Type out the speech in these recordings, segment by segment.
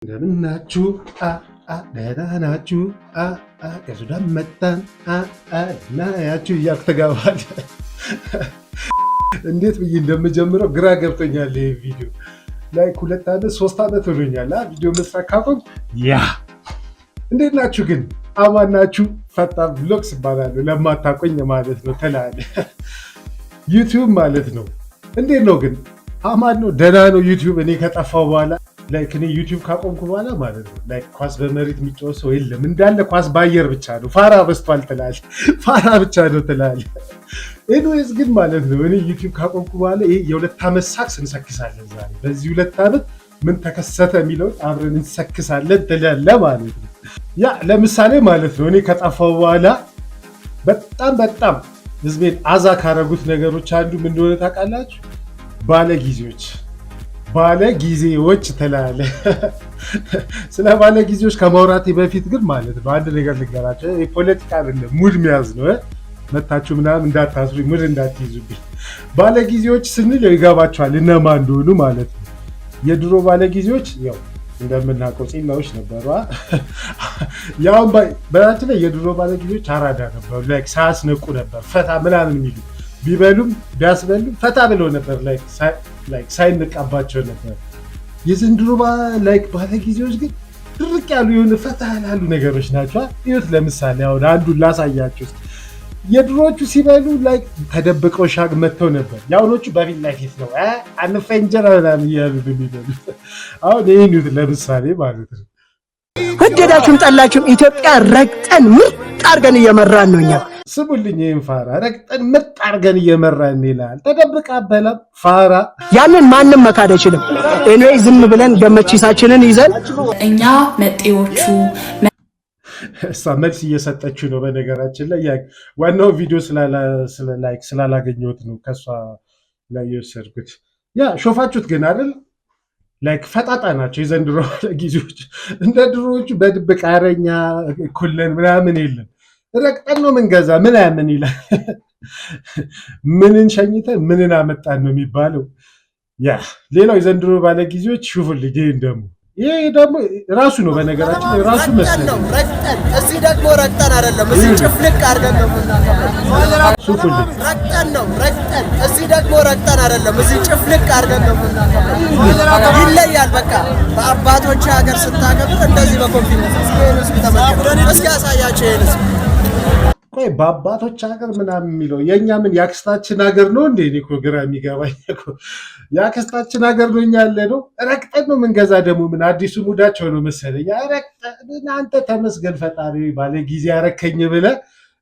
እንደምናችሁ ደህና ናችሁ? ከሱዳን መጣን ናያችሁ እያልኩ ተጋባል። እንዴት ብዬ እንደምጀምረው ግራ ገብቶኛል። ይህ ቪዲዮ ላይክ 2 ዓመት 3 ዓመት ሆኖኛል ቪዲዮ መስራት ካቆም። እንዴት ናችሁ ግን? አማን ናችሁ? ፈጣን ብሎግስ እባላለሁ ለማታቆኝ ማለት ነው። ተላለ ዩቲዩብ ማለት ነው። እንዴት ነው ግን? አማን ነው? ደህና ነው ዩቲዩብ? እኔ ከጠፋው በኋላ ላይክ እኔ ዩቲዩብ ካቆምኩ በኋላ ማለት ነው ላይክ ኳስ በመሬት የሚጫወት ሰው የለም። እንዳለ ኳስ በአየር ብቻ ነው። ፋራ በስቷል ትላለህ። ፋራ ብቻ ነው ትላለህ። ኤኒዌይስ ግን ማለት ነው እኔ ዩቲዩብ ካቆምኩ በኋላ ይሄ የ2 ዓመት ሳክስ እንሰክሳለን ዛሬ። በዚህ 2 ዓመት ምን ተከሰተ የሚለውን አብረን እንሰክሳለን ትላለህ ማለት ነው። ያ ለምሳሌ ማለት ነው እኔ ከጠፋው በኋላ በጣም ህዝቤን አዛ ካረጉት ነገሮች አንዱ ምን እንደሆነ ታውቃላችሁ? ባለጊዜዎች ትላለህ። ስለ ባለጊዜዎች ከማውራቴ በፊት ግን ማለት ነው አንድ ነገር ልንገራቸው። የፖለቲካ አይደለም ሙድ መያዝ ነው። መታችሁ ምናምን እንዳታስሩኝ፣ ሙድ እንዳትይዙብኝ። ባለጊዜዎች ስንል ይገባችኋል እነማን እንደሆኑ ማለት ነው። የድሮ ባለጊዜዎች ያው እንደምናውቀው ፂላዎች ነበሩ። ያው በራችን ላይ የድሮ ባለጊዜዎች አራዳ ነበሩ። ላይክ ሳያስነቁ ነበር ፈታ ምናምን የሚሉ ቢበሉም ቢያስበሉም ፈታ ብለው ነበር። ላይክ ሳይነቃባቸው ነበር። የዘንድሮ ላይክ ባለጊዜዎች ግን ድርቅ ያሉ የሆነ ፈታ ያላሉ ነገሮች ናቸው። ይኸውት ለምሳሌ አሁን አንዱን ላሳያችሁ። የድሮቹ ሲበሉ ላይክ ተደብቀው ሻግ መጥተው ነበር። የአሁኖቹ በፊት ፊት ነው አንፈንጀራ ምናምን እያሉ የሚበሉት። አሁን ይህን ይሁት ለምሳሌ ማለት ነው። ወደዳችሁም ጠላችሁም ኢትዮጵያ ረግጠን ምርጥ አድርገን እየመራን ነው። እኛ ስሙልኝ፣ ይህን ፋራ ረግጠን ምርጥ አድርገን እየመራን ይላል። ተደብቃ በለም ፋራ። ያንን ማንም መካድ አይችልም። እኔ ዝም ብለን ገመቺሳችንን ይዘን እኛ መጤዎቹ እሷ መልስ እየሰጠችው ነው። በነገራችን ላይ ዋናው ቪዲዮ ስላላገኘሁት ነው ከእሷ ላይ የወሰድኩት። ያ ሾፋችሁት ግን አይደል? ላይክ ፈጣጣ ናቸው የዘንድሮ ጊዜዎች። እንደ ድሮዎቹ በድብቅ አረኛ ኩለን ምናምን የለም። ረግጠን ነው ምንገዛ ምናምን ይላል። ምንን ሸኝተን ምንን አመጣን ነው የሚባለው። ያ ሌላው የዘንድሮ ባለጊዜዎች ሹፉልኝ። ይሄ ደግሞ ራሱ ነው በነገራችን ላይ ራሱ መስለ ነው። ረግጠን እዚህ ደግሞ ረግጠን አይደለም እዚህ ጭፍልቅ አድርገን ነው የምናከብረው። ሹፉልኝ ረግጠን እዚህ ደግሞ ረግጠን አይደለም እዚህ ጭፍልቅ አድርገን ነው የምናከብረው። ይለያል። በቃ በአባቶች ሀገር ስታከብር እንደዚህ በኮንፊደንስ እስኪ ያሳያቸው። ይሄንስ ቆይ በአባቶች ሀገር ምናምን የሚለው የእኛ ምን የአክስታችን ሀገር ነው እንዴ? እኔ እኮ ግራ የሚገባኝ እኮ የአክስታችን ሀገር ነው እኛ ያለ ነው። ረግጠን ነው የምንገዛ። ደግሞ ምን አዲሱ ሙዳቸው ነው መሰለኝ። ረግጠን አንተ ተመስገን ፈጣሪ ባለ ጊዜ ያረከኝ ብለህ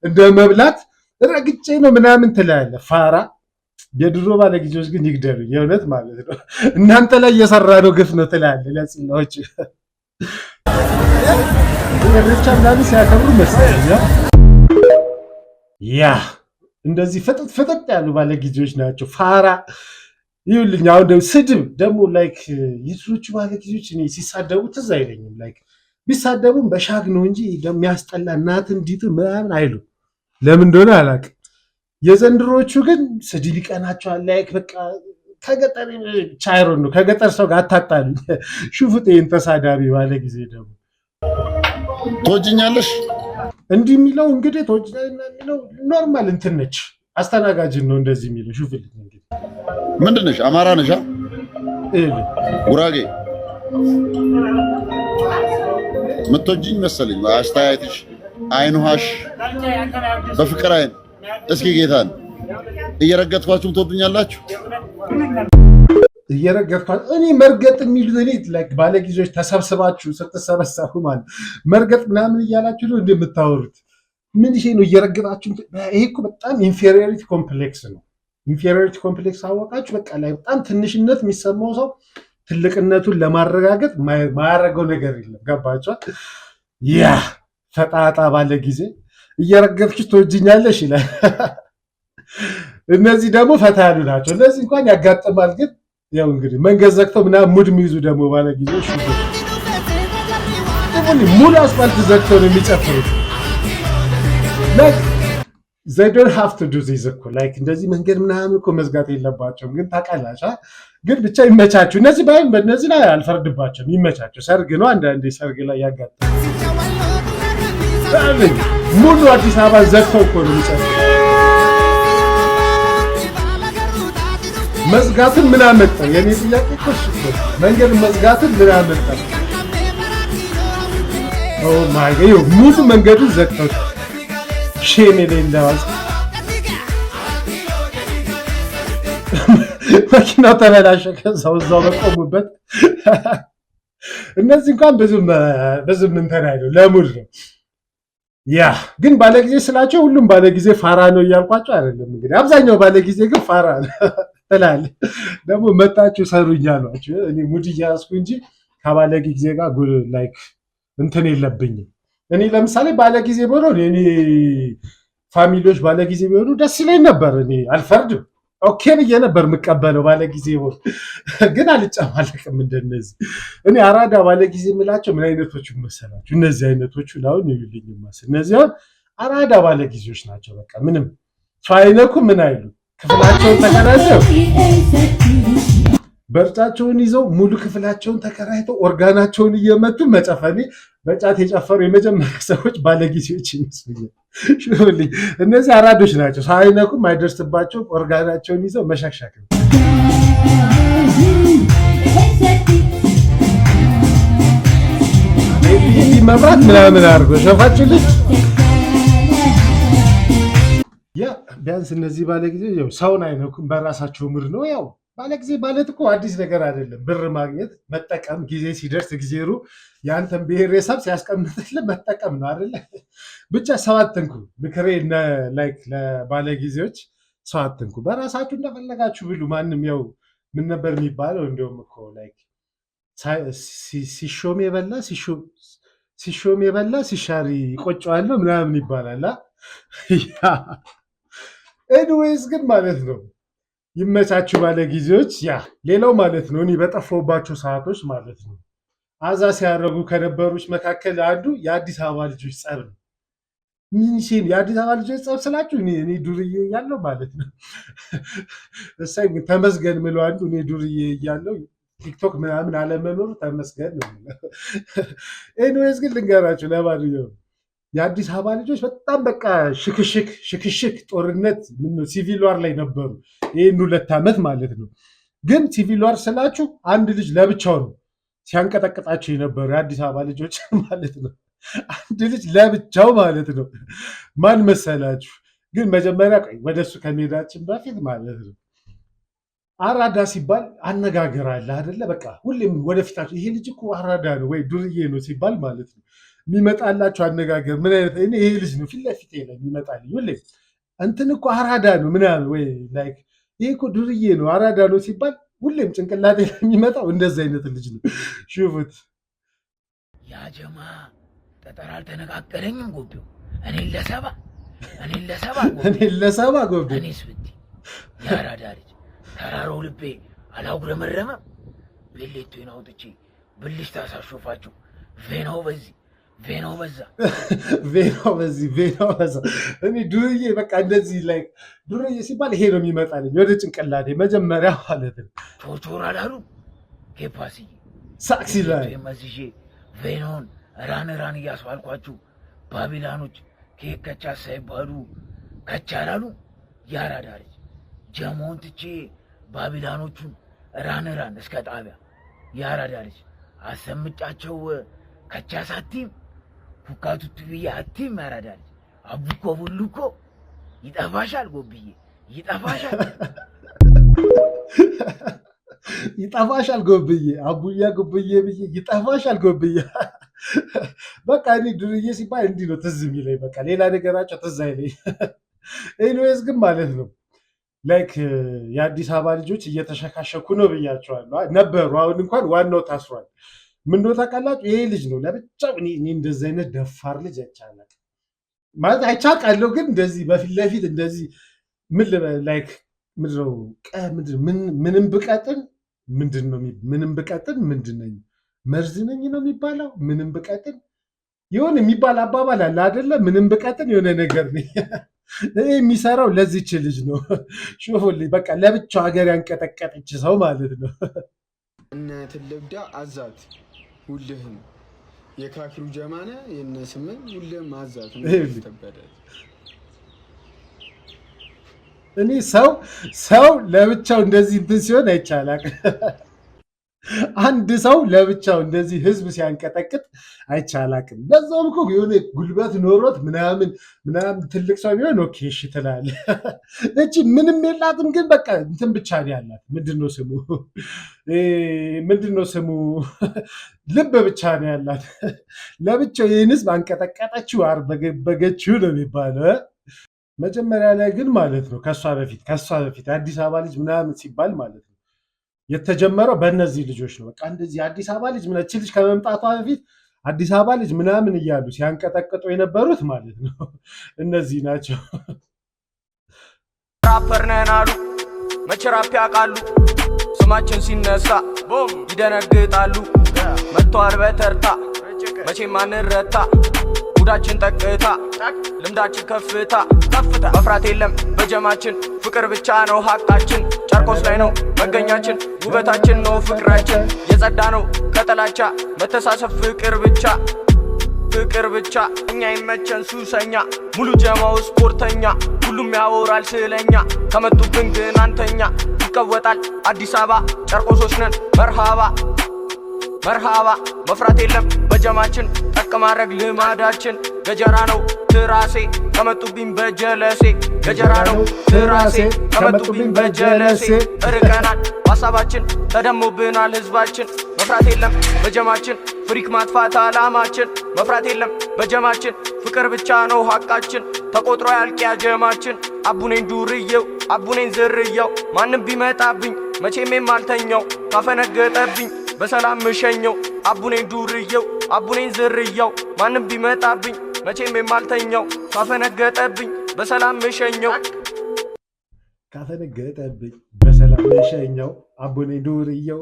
እንደ መብላት ረግጬ ነው ምናምን ትላለህ ፋራ። የድሮ ባለ ጊዜዎች ግን ይግደሉ የእውነት ማለት ነው። እናንተ ላይ እየሰራ ነው ግፍ ነው ትላለህ ለጽላዎች ብቻ ምናምን ሲያከብሩ መሰለኝ። ያ እንደዚህ ፍጥጥ ያሉ ባለጊዜዎች ናቸው ፋራ። ይኸውልኝ አሁን ደግሞ ስድብ ደግሞ ላይክ የድሮቹ ባለጊዜዎች እኔ ሲሳደቡ ትዝ አይለኝም። ላይክ ቢሳደቡም በሻግ ነው እንጂ የሚያስጠላ እናት እንዲት ምናምን አይሉ። ለምን እንደሆነ አላውቅም። የዘንድሮቹ ግን ስድብ ይቀናቸዋል። ላይክ በቃ ከገጠር ቻይሮን ነው ከገጠር ሰው ጋር አታጣሉ። ሹፍጤን ተሳዳቢ ባለጊዜ ደግሞ ትወጂኛለሽ እንዲህ የሚለው እንግዲህ የሚለው ኖርማል እንትን ነች፣ አስተናጋጅን ነው እንደዚህ የሚለው። ሹፍልኝ እንግዲህ ምንድን ነሽ? አማራ ነሽ? ጉራጌ ምትወጂኝ መሰለኝ አስተያየትሽ። አይኑሃሽ በፍቅር አይን እስኪ ጌታን እየረገጥኳችሁም ትወዱኛላችሁ። እየረገጥኳት እኔ መርገጥ የሚሉት እኔ ላይክ ባለጊዜዎች ተሰብስባችሁ ስትሰበሰቡ ማለት መርገጥ ምናምን እያላችሁ ነው እንደምታወሩት። ምን ይሄ ነው እየረገጣችሁ? ይሄ እኮ በጣም ኢንፌሪዮሪቲ ኮምፕሌክስ ነው። ኢንፌሪዮሪቲ ኮምፕሌክስ አወቃችሁ? በቃ ላይ በጣም ትንሽነት የሚሰማው ሰው ትልቅነቱን ለማረጋገጥ ማያረገው ነገር የለም። ገባችኋል? ያ ፈጣጣ ባለጊዜ እየረገጥሽ ትወጂኛለሽ ይላል። እነዚህ ደግሞ ፈታ ያሉ ናቸው። እነዚህ እንኳን ያጋጥማል ግን ያው እንግዲህ መንገድ ዘግተው ምናምን ሙድ የሚይዙ ደግሞ ባለጊዜዎች ሙሉ አስፋልት ዘግተው ነው የሚጨፍሩት። they don't have to do this እኮ ላይክ እንደዚህ መንገድ ምናምን እኮ መዝጋት የለባቸውም። ግን ታውቃላችሁ ግን ብቻ ይመቻችሁ። እነዚህ ባይም በእነዚህ ላይ አልፈርድባቸውም። ይመቻችሁ። ሰርግ ነው። አንዳንዴ ሰርግ ላይ ያጋጥማል። ሙሉ አዲስ አበባ ዘግተው እኮ ነው የሚጨፍሩት። መዝጋትን ምን አመጣው? የኔ ጥያቄ እኮ እሱ ነው። መንገድ መዝጋትን ምን አመጣው? ኦ ማይ ጋድ ሙሉ መንገዱን ዘግተው ሼም የሌለዋል። መኪናው ተበላሸ። ከዛው እዛው በቆሙበት እነዚህ እንኳን ብዙም እንትን አይደለም ለሙድ ነው። ያ ግን ባለጊዜ ስላቸው ሁሉም ባለጊዜ ፋራ ነው እያልኳቸው አይደለም። እንግዲህ አብዛኛው ባለጊዜ ግን ፋራ ነው ትላለህ። ደግሞ መጣችሁ ሰሩኛ አሏቸው። እኔ ሙድ እያያዝኩ እንጂ ከባለጊዜ ጋር ላይክ እንትን የለብኝም። እኔ ለምሳሌ ባለጊዜ ቢሆኑ እኔ ፋሚሊዎች ባለጊዜ ቢሆኑ ደስ ይለኝ ነበር። እኔ አልፈርድም። ኦኬ ብዬ ነበር የምቀበለው ባለጊዜ ሆን ግን አልጨማለቅም። እንደነዚህ እኔ አራዳ ባለጊዜ የምላቸው ምን አይነቶቹ መሰላችሁ? እነዚህ አይነቶቹ አሁን ይልኝ ማስ እነዚህ አሁን አራዳ ባለጊዜዎች ናቸው። በቃ ምንም ፋይነኩ ምን አይሉ ክፍላቸውን ተከራይተው በርጫቸውን ይዘው ሙሉ ክፍላቸውን ተከራይተው ኦርጋናቸውን እየመቱ መጨፈኔ በጫት የጨፈሩ የመጀመሪያ ሰዎች ባለጊዜዎች ይመስሉኛል። እነዚህ አራዶች ናቸው። ሳይነኩም አይደርስባቸው ኦርጋናቸውን ይዘው መሻሻክ ነው። መብራት ምናምን አድርጎ ሸፋችሁ ልጅ ያ ቢያንስ እነዚህ ባለጊዜ ሰውን አይነኩም በራሳቸው ምር ነው። ያው ባለጊዜ ማለት እኮ አዲስ ነገር አይደለም። ብር ማግኘት መጠቀም፣ ጊዜ ሲደርስ ጊዜሩ የአንተን ብሔረሰብ ሲያስቀምጥልህ መጠቀም ነው አይደለ? ብቻ ሰው አትንኩ። ምክሬ ላይክ ለባለጊዜዎች ሰው አትንኩ። በራሳችሁ እንደፈለጋችሁ ብሉ። ማንም ያው ምን ነበር የሚባለው? እንዲሁም እኮ ላይክ ሲሾም የበላ ሲሻሪ ቆጨዋለሁ ምናምን ይባላል። ኤኒዌይስ ግን ማለት ነው ይመቻችሁ ባለጊዜዎች። ያ ሌላው ማለት ነው እኔ በጠፋሁባቸው ሰዓቶች ማለት ነው አዛ ሲያደርጉ ከነበሩች መካከል አንዱ የአዲስ አበባ ልጆች ጸብ ነው። ሚኒሽን የአዲስ አበባ ልጆች ጸብ ስላችሁ እኔ ዱርዬ እያለሁ ማለት ነው እሳይ ተመስገን ምለው አንዱ እኔ ዱርዬ እያለሁ ቲክቶክ ምናምን አለመኖሩ ተመስገን ነው። ኤኒዌይስ ግን ልንገራችሁ ለማንኛውም የአዲስ አበባ ልጆች በጣም በቃ ሽክሽክ ጦርነት ሲቪል ዋር ላይ ነበሩ። ይህን 2 ዓመት ማለት ነው። ግን ሲቪል ዋር ስላችሁ አንድ ልጅ ለብቻው ነው ሲያንቀጠቅጣቸው የነበሩ የአዲስ አበባ ልጆች ማለት ነው። አንድ ልጅ ለብቻው ማለት ነው። ማን መሰላችሁ? ግን መጀመሪያ ወደሱ ከመሄዳችን በፊት ማለት ነው አራዳ ሲባል አነጋገር አለ አይደለ? በቃ ሁሌም ወደፊታቸው ይሄ ልጅ እኮ አራዳ ነው ወይ ዱርዬ ነው ሲባል ማለት ነው የሚመጣላቸው አነጋገር ምን አይነት ይሄ ልጅ ነው ፊት ለፊት ላይ የሚመጣልኝ ሁሌም እንትን እኮ አራዳ ነው ምናምን ወይ ላይክ ይሄ እኮ ዱርዬ ነው አራዳ ነው ሲባል ሁሌም ጭንቅላቴ ላይ የሚመጣው እንደዚህ አይነት ልጅ ነው። ሹፉት ያ ጀማ ጠጠር አልተነጋገረኝም ጎቤው እኔን ለሰባ ጎቤው እኔስ ብቲ የአራዳ ልጅ ተራራው ልቤ አላጉረመረመም። ቤሌቶን አውጥቼ ብልሽ ታሳሾፋችሁ ቬናው በዛ እኔ ዱርዬ በቃ እንደዚህ ላይ ዱርዬ ሲባል ይሄ ነው የሚመጣልኝ ወደ ጭንቅላቴ መጀመሪያ ማለት ነው። ቶቶር አላሉ ኬፓሲ ሳክሲ ላይ መዝዤ ቬናውን ራን እያስባልኳችሁ ባቢላኖች ኬክ ከቻ ሳይባሉ ከቻላሉ ያራዳ ልጅ ጀሞን ትቼ ባቢላኖቹን ራን እስከ ጣቢያ ያራዳ ልጅ አሰምጫቸው ከቻ ሳቲም ሁካቱቱ ብዬ አቲም ያራዳ ልጅ አቡኮ ሁሉኮ ይጠፋሻል ጎብዬ ይጠፋሻል ጎብዬ አቡያ ጎብዬ ብዬ ይጠፋሻል ጎብዬ። በቃ እኔ ዱርዬ ሲባል እንዲህ ነው ትዝ የሚለኝ። በቃ ሌላ ነገራቸው ትዝ አይለኝ። ኤኒዌይስ ግን ማለት ነው ላይክ የአዲስ አበባ ልጆች እየተሸካሸኩ ነው ብያቸዋለሁ ነበሩ። አሁን እንኳን ዋናው ታስሯል። ምንድነው ታውቃላችሁ? ይሄ ልጅ ነው ለብቻው። እኔ እንደዚህ አይነት ደፋር ልጅ አይቻላል ማለት አይቻቃለሁ። ግን እንደዚህ በፊት ለፊት እንደዚህ ላይክ ምንም ብቀጥን ምንድን ነኝ መርዝ ነኝ ነው የሚባለው። ምንም ብቀጥን የሆነ የሚባል አባባል አለ አይደለ? ምንም ብቀጥን የሆነ ነገር ነኝ የሚሰራው ለዚች ልጅ ነው። ሹፉልኝ በቃ ለብቻው ሀገር ያንቀጠቀጠች ሰው ማለት ነው። እነ ትልብዳ አዛት ሁልህም የካክሩ ጀማነ የነስምን ሁልህም አዛት ተበደ እኔ ሰው ለብቻው እንደዚህ እንትን ሲሆን አይቻላል። አንድ ሰው ለብቻው እንደዚህ ህዝብ ሲያንቀጠቅጥ አይቻላቅም። በዛውም እኮ የሆነ ጉልበት ኖሮት ምናምን ትልቅ ሰው ቢሆን ኦኬ እሺ ትላለህ። እቺ ምንም የላትም ግን በቃ እንትን ብቻ ነው ያላት። ምንድነው ስሙ ልብ ብቻ ነው ያላት። ለብቻው ይህን ህዝብ አንቀጠቀጠችው አርበገችው ነው የሚባለው። መጀመሪያ ላይ ግን ማለት ነው ከሷ በፊት አዲስ አበባ ልጅ ምናምን ሲባል ማለት ነው የተጀመረው በእነዚህ ልጆች ነው። በቃ እንደዚህ አዲስ አበባ ልጅ እቺ ልጅ ከመምጣቷ በፊት አዲስ አበባ ልጅ ምናምን እያሉ ሲያንቀጠቅጡ የነበሩት ማለት ነው እነዚህ ናቸው። ራፐር ነን አሉ መቼ ራፕ ያውቃሉ? ስማችን ሲነሳ ይደነግጣሉ። መጥተዋል በተርታ መቼም አንረታ። ጉዳችን ጠቅታ ልምዳችን ከፍታ መፍራት የለም በጀማችን ፍቅር ብቻ ነው ሀቃችን። ጨርቆስ ላይ ነው መገኛችን ውበታችን ነው ፍቅራችን። የጸዳ ነው ከጠላቻ መተሳሰብ ፍቅር ብቻ እኛ ይመቸን ሱሰኛ ሙሉ ጀማው ስፖርተኛ ሁሉም ያወራል ስለኛ ከመጡብን ግን አንተኛ ይቀወጣል አዲስ አበባ ጨርቆሶች ነን መርሃባ መፍራት የለም በጀማችን ጠቅ ማድረግ ልማዳችን። ገጀራ ነው ትራሴ ከመጡብኝ በጀለሴ ገጀራ ነው ትራሴ ከመጡብኝ በጀለሴ እርቀናል ሀሳባችን ተደሞብናል ህዝባችን። መፍራት የለም በጀማችን ፍሪክ ማጥፋት አላማችን። መፍራት የለም በጀማችን ፍቅር ብቻ ነው ሀቃችን። ተቆጥሮ ያልቂያ ጀማችን አቡኔን ዱርዬው አቡኔን ዝርያው ማንም ቢመጣብኝ መቼም የማልተኛው ካፈነገጠብኝ በሰላም ምሸኘው አቡኔን ዱርዬው አቡኔን ዝርያው ማንም ቢመጣብኝ መቼም የማልተኛው ካፈነገጠብኝ በሰላም ምሸኘው አቡኔን ዱርዬው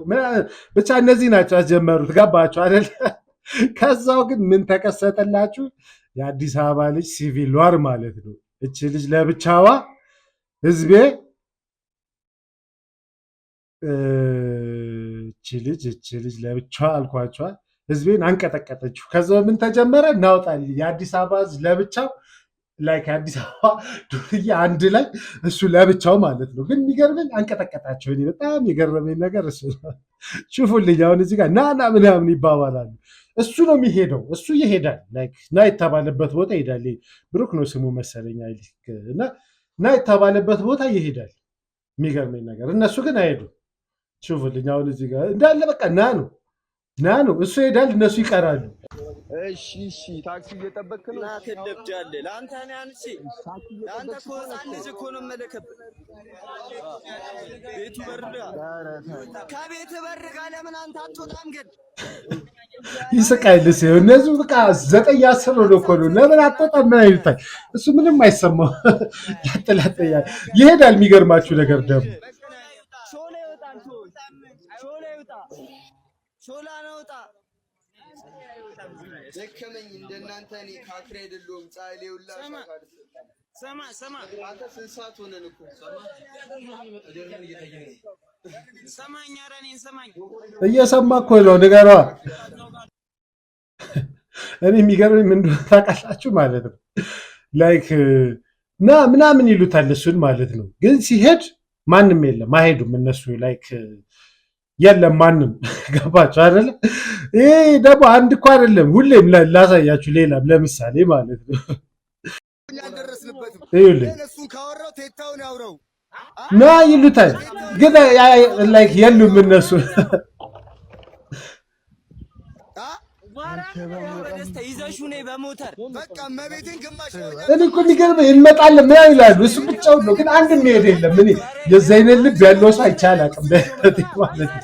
ብቻ እነዚህ ናቸው ያስጀመሩት። ገባችሁ አይደል? ከዛው ግን ምን ተከሰተላችሁ? የአዲስ አበባ ልጅ ሲቪል ዋር ማለት ነው። እቺ ልጅ ለብቻዋ ህዝቤ እቺ ልጅ ለብቻዋ አልኳቸዋ ህዝቤን አንቀጠቀጠችው። ከዛ ምን ተጀመረ? እናውጣል የአዲስ አበባ ለብቻው ላይ ከአዲስ አበባ ዱርዬ አንድ ላይ እሱ ለብቻው ማለት ነው። ግን የሚገርመኝ አንቀጠቀጣቸው። እኔ በጣም የገረመኝ ነገር እሱ ሹፉልኝ። አሁን እዚህ ጋር ና ምናምን ይባባላሉ። እሱ ነው የሚሄደው። እሱ ይሄዳል። ና የተባለበት ቦታ ይሄዳል። ብሩክ ነው ስሙ መሰለኝ እና ና የተባለበት ቦታ ይሄዳል። የሚገርመኝ ነገር እነሱ ግን አይሄዱም። ሹፉልኝ። አሁን እዚህ ጋር እንዳለ በቃ ና ነው እሱ ይሄዳል፣ እነሱ ይቀራሉ። እሺ ታክሲ እየጠበቅክ ነው? ና ትደብዳለህ። ለአንተ እኔ አንቺ ለአንተ እኮ ህፃን ልጅ እኮ ነው የምልክብህ። ቤቱ በርዳ ከቤት በር ጋር ለምን አንተ አትወጣም? ግን ይስቃል። እነዚህ በቃ 9-10 ነው እኮ ነው። ለምን አትወጣም? ምን አይልታል እሱ ምንም አይሰማው ያጥላጠያ ይሄዳል። የሚገርማችሁ ነገር ደግሞ ሾላ ነው ወጣ ደከመኝ። እንደናንተ እኔ ካክሬ አይደለሁም። ፀሐይ ሌውላ ሰማ አንተ ስንት ሰዓት ሆነን እኮ ሰማኝ። ኧረ እኔን ሰማኝ። እየሰማ እኮ ነው። ንገሯ። እኔ የሚገርመኝ ምን እንደሆነ ታውቃላችሁ ማለት ነው። ና ምናምን ይሉታል እሱን ማለት ነው። ግን ሲሄድ ማንም የለም፣ አይሄዱም እነሱ የለም ማንም። ገባችሁ አይደለ? ይሄ ደግሞ አንድ እኮ አይደለም፣ ሁሌም ላሳያችሁ። ሌላም ለምሳሌ ማለት ነው ና ይሉታል፣ ግን የሉም እነሱ። እኔ እኮ የሚገርመኝ እንመጣለን ምናምን ይላሉ። እሱ ብቻውን ነው፣ ግን አንድ የሚሄድ የለም። እኔ የዚህ አይነት ልብ ያለው ሰው አይቼ አላውቅም ማለት ነው።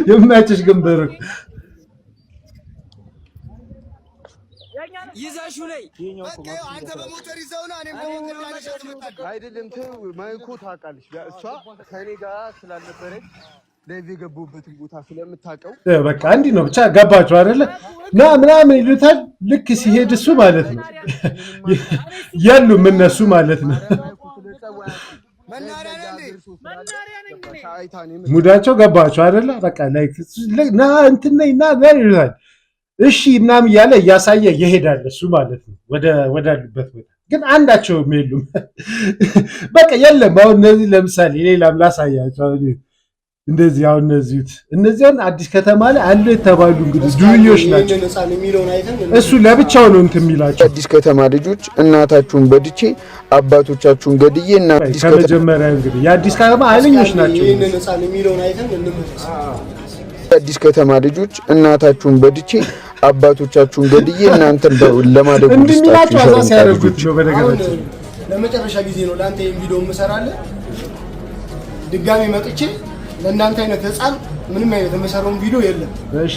የማያችሽ ግንብር ይዘሹ ላይ በቃ አንተ በሞተር ይዘውና እኔም በሞተር ያለሽት አይደለም። ተው ማይኮ ታውቃለሽ፣ እሷ ከኔ ጋር ስላልነበረች ለዚህ የገቡበትን ቦታ ስለምታውቀው በቃ እንዲህ ነው ብቻ። ገባችሁ አይደለ? ምናምን ይሉታል። ልክ ሲሄድ እሱ ማለት ነው የሉም እነሱ ማለት ነው። ሙዳቸው ገባቸው አይደለ? በቃ ላይክ ና እንትን ና ይሉታል። እሺ ምናምን እያለ እያሳየ ይሄዳል እሱ ማለት ነው ወዳሉበት ቦታ። ግን አንዳቸውም የሉም። በቃ የለም። አሁን እነዚህ ለምሳሌ ሌላም ላሳያቸው እንደዚህ አሁን እነዚህን አዲስ ከተማ ላይ አሉ የተባሉ እንግዲህ ዱርዮች ናቸው። እሱ ለብቻው ነው እንትን የሚላቸው። አዲስ ከተማ ልጆች እናታችሁን በድቼ አባቶቻችሁን ገድዬ እና ከመጀመሪያ እንግዲህ የአዲስ ከተማ ኃይለኞች ናቸው። አዲስ ከተማ ልጆች እናታችሁን በድቼ አባቶቻችሁን ገድዬ እናንተን ለማደግ እንደሚላቸው አዛ ሲያደርጉት ነው። በነገራችን ለመጨረሻ ጊዜ ነው ለአንተ ይሄን ቪዲዮ የምሰራለህ። ድጋሚ መጥቼ ለእናንተ አይነት ህፃን ምንም አይነት የምሰራውን ቪዲዮ የለም። እሺ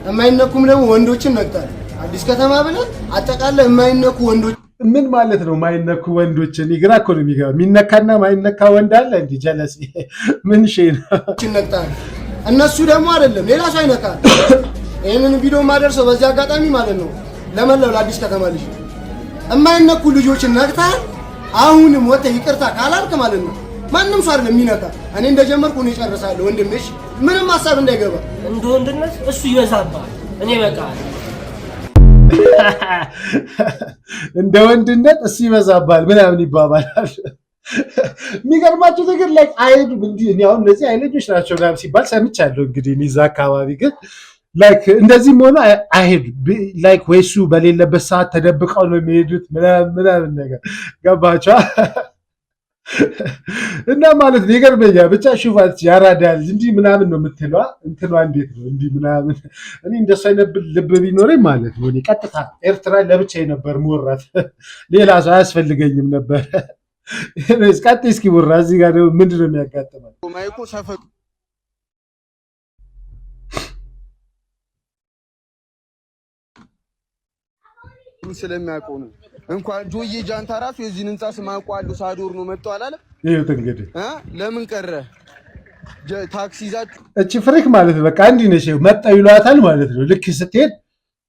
የማይነኩም ደግሞ ወንዶችን ነቅታል። አዲስ ከተማ ብለን አጠቃላይ የማይነኩ ወንዶች ምን ማለት ነው? የማይነኩ ወንዶችን ይግራ እኮ ነው የሚገባ። የሚነካና የማይነካ ወንድ አለ እንዴ? ጀለስ ምን ሼ ነው ነቅታል። እነሱ ደግሞ አይደለም ሌላ ሰው አይነካል። ይሄንን ቪዲዮ ማደርሰው በዚህ አጋጣሚ ማለት ነው ለመላው ለአዲስ ከተማ ልጅ የማይነኩ ልጆችን ነቅታል። አሁንም ወጥተህ ይቅርታ ካላልክ ማለት ነው ማንም ሰው አይደለም የሚነካ። እኔ እንደጀመርኩ ነው እጨርሳለሁ ወንድምሽ፣ ምንም ሐሳብ እንዳይገባ። እንደ ወንድነት እሱ ይበዛባል። እኔ በቃ እንደ ወንድነት እሱ ይበዛባል ምናምን ይባባላል። የሚገርማችሁ ነገር ላይ አይሄዱም እንዴ? እኔ አሁን እነዚህ አይለጆች ናቸው ምናምን ሲባል ሰምቻለሁ። እንግዲህ እዛ አካባቢ ግን ላይክ እንደዚህም ሆኖ አይሄዱም። ላይክ ወይ እሱ በሌለበት ሰዓት ተደብቀው ነው የሚሄዱት ምናምን ነገር ገባቸው እና ማለት ነው ይገርመኛል። ብቻ ሹፋት ያራዳል እንጂ ምናምን ነው የምትለዋ እንትኗ እንዴት ነው እንዲህ ምናምን። እኔ እንደሱ አይነት ልብ ቢኖረኝ ማለት ነው እኔ ቀጥታ ኤርትራ ለብቻዬ ነበር መወራት፣ ሌላ ሰው አያስፈልገኝም ነበር። ቀጥ እስኪ ወራ እዚህ ጋር ምንድን ነው የሚያጋጥመው? ማይኮ ሰፈሩ ስለሚያውቀው ነው። እንኳን ጆዬ ጃንታ ራሱ የዚህን ህንጻ ስም አውቀዋለሁ። ሳዶር ነው መጥቶ አላለም። ይሄው እንግዲህ ለምን ቀረ ታክሲ ይዛችሁ እቺ ፍሪክ ማለት በቃ እንዲህ ነሽ መጣው ይሏታል ማለት ነው። ልክ ስትሄድ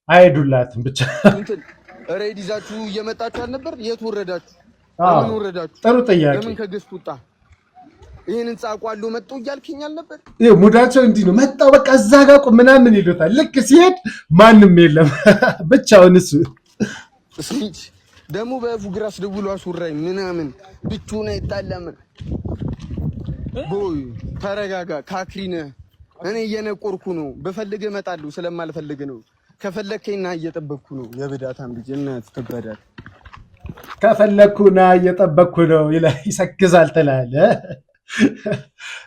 አይሄዱላትም ብቻ ሬድ ይዛችሁ እየመጣችሁ አልነበር? የት ወረዳችሁ? ለምን ወረዳችሁ? ጥሩ ጥያቄ። ለምን ከገዝቱ ወጣ? ይሄን ህንጻ አውቀዋለሁ መጥቶ እያልከኝ አልነበር? ይሄ ሙዳቸው እንዲህ ነው። መጣው በቃ እዛ ጋር ቆም ምናምን ይሉታል። ልክ ሲሄድ ማንም የለም ብቻውን እሱ ስሚት ደግሞ በፉግራስ ደውሎ አስወራኝ ምናምን ብቻውን አይጣላም። ቦይ ተረጋጋ። ካክሪነ እኔ እየነቆርኩ ነው። በፈልገ እመጣለሁ ስለማልፈልግ ነው። ከፈለከኝና እየጠበቅኩ ነው። የብዳታም ልጅ እናት ትበዳል። ከፈለኩና እየጠበቅኩ ነው ይሰግዛል ትላለህ።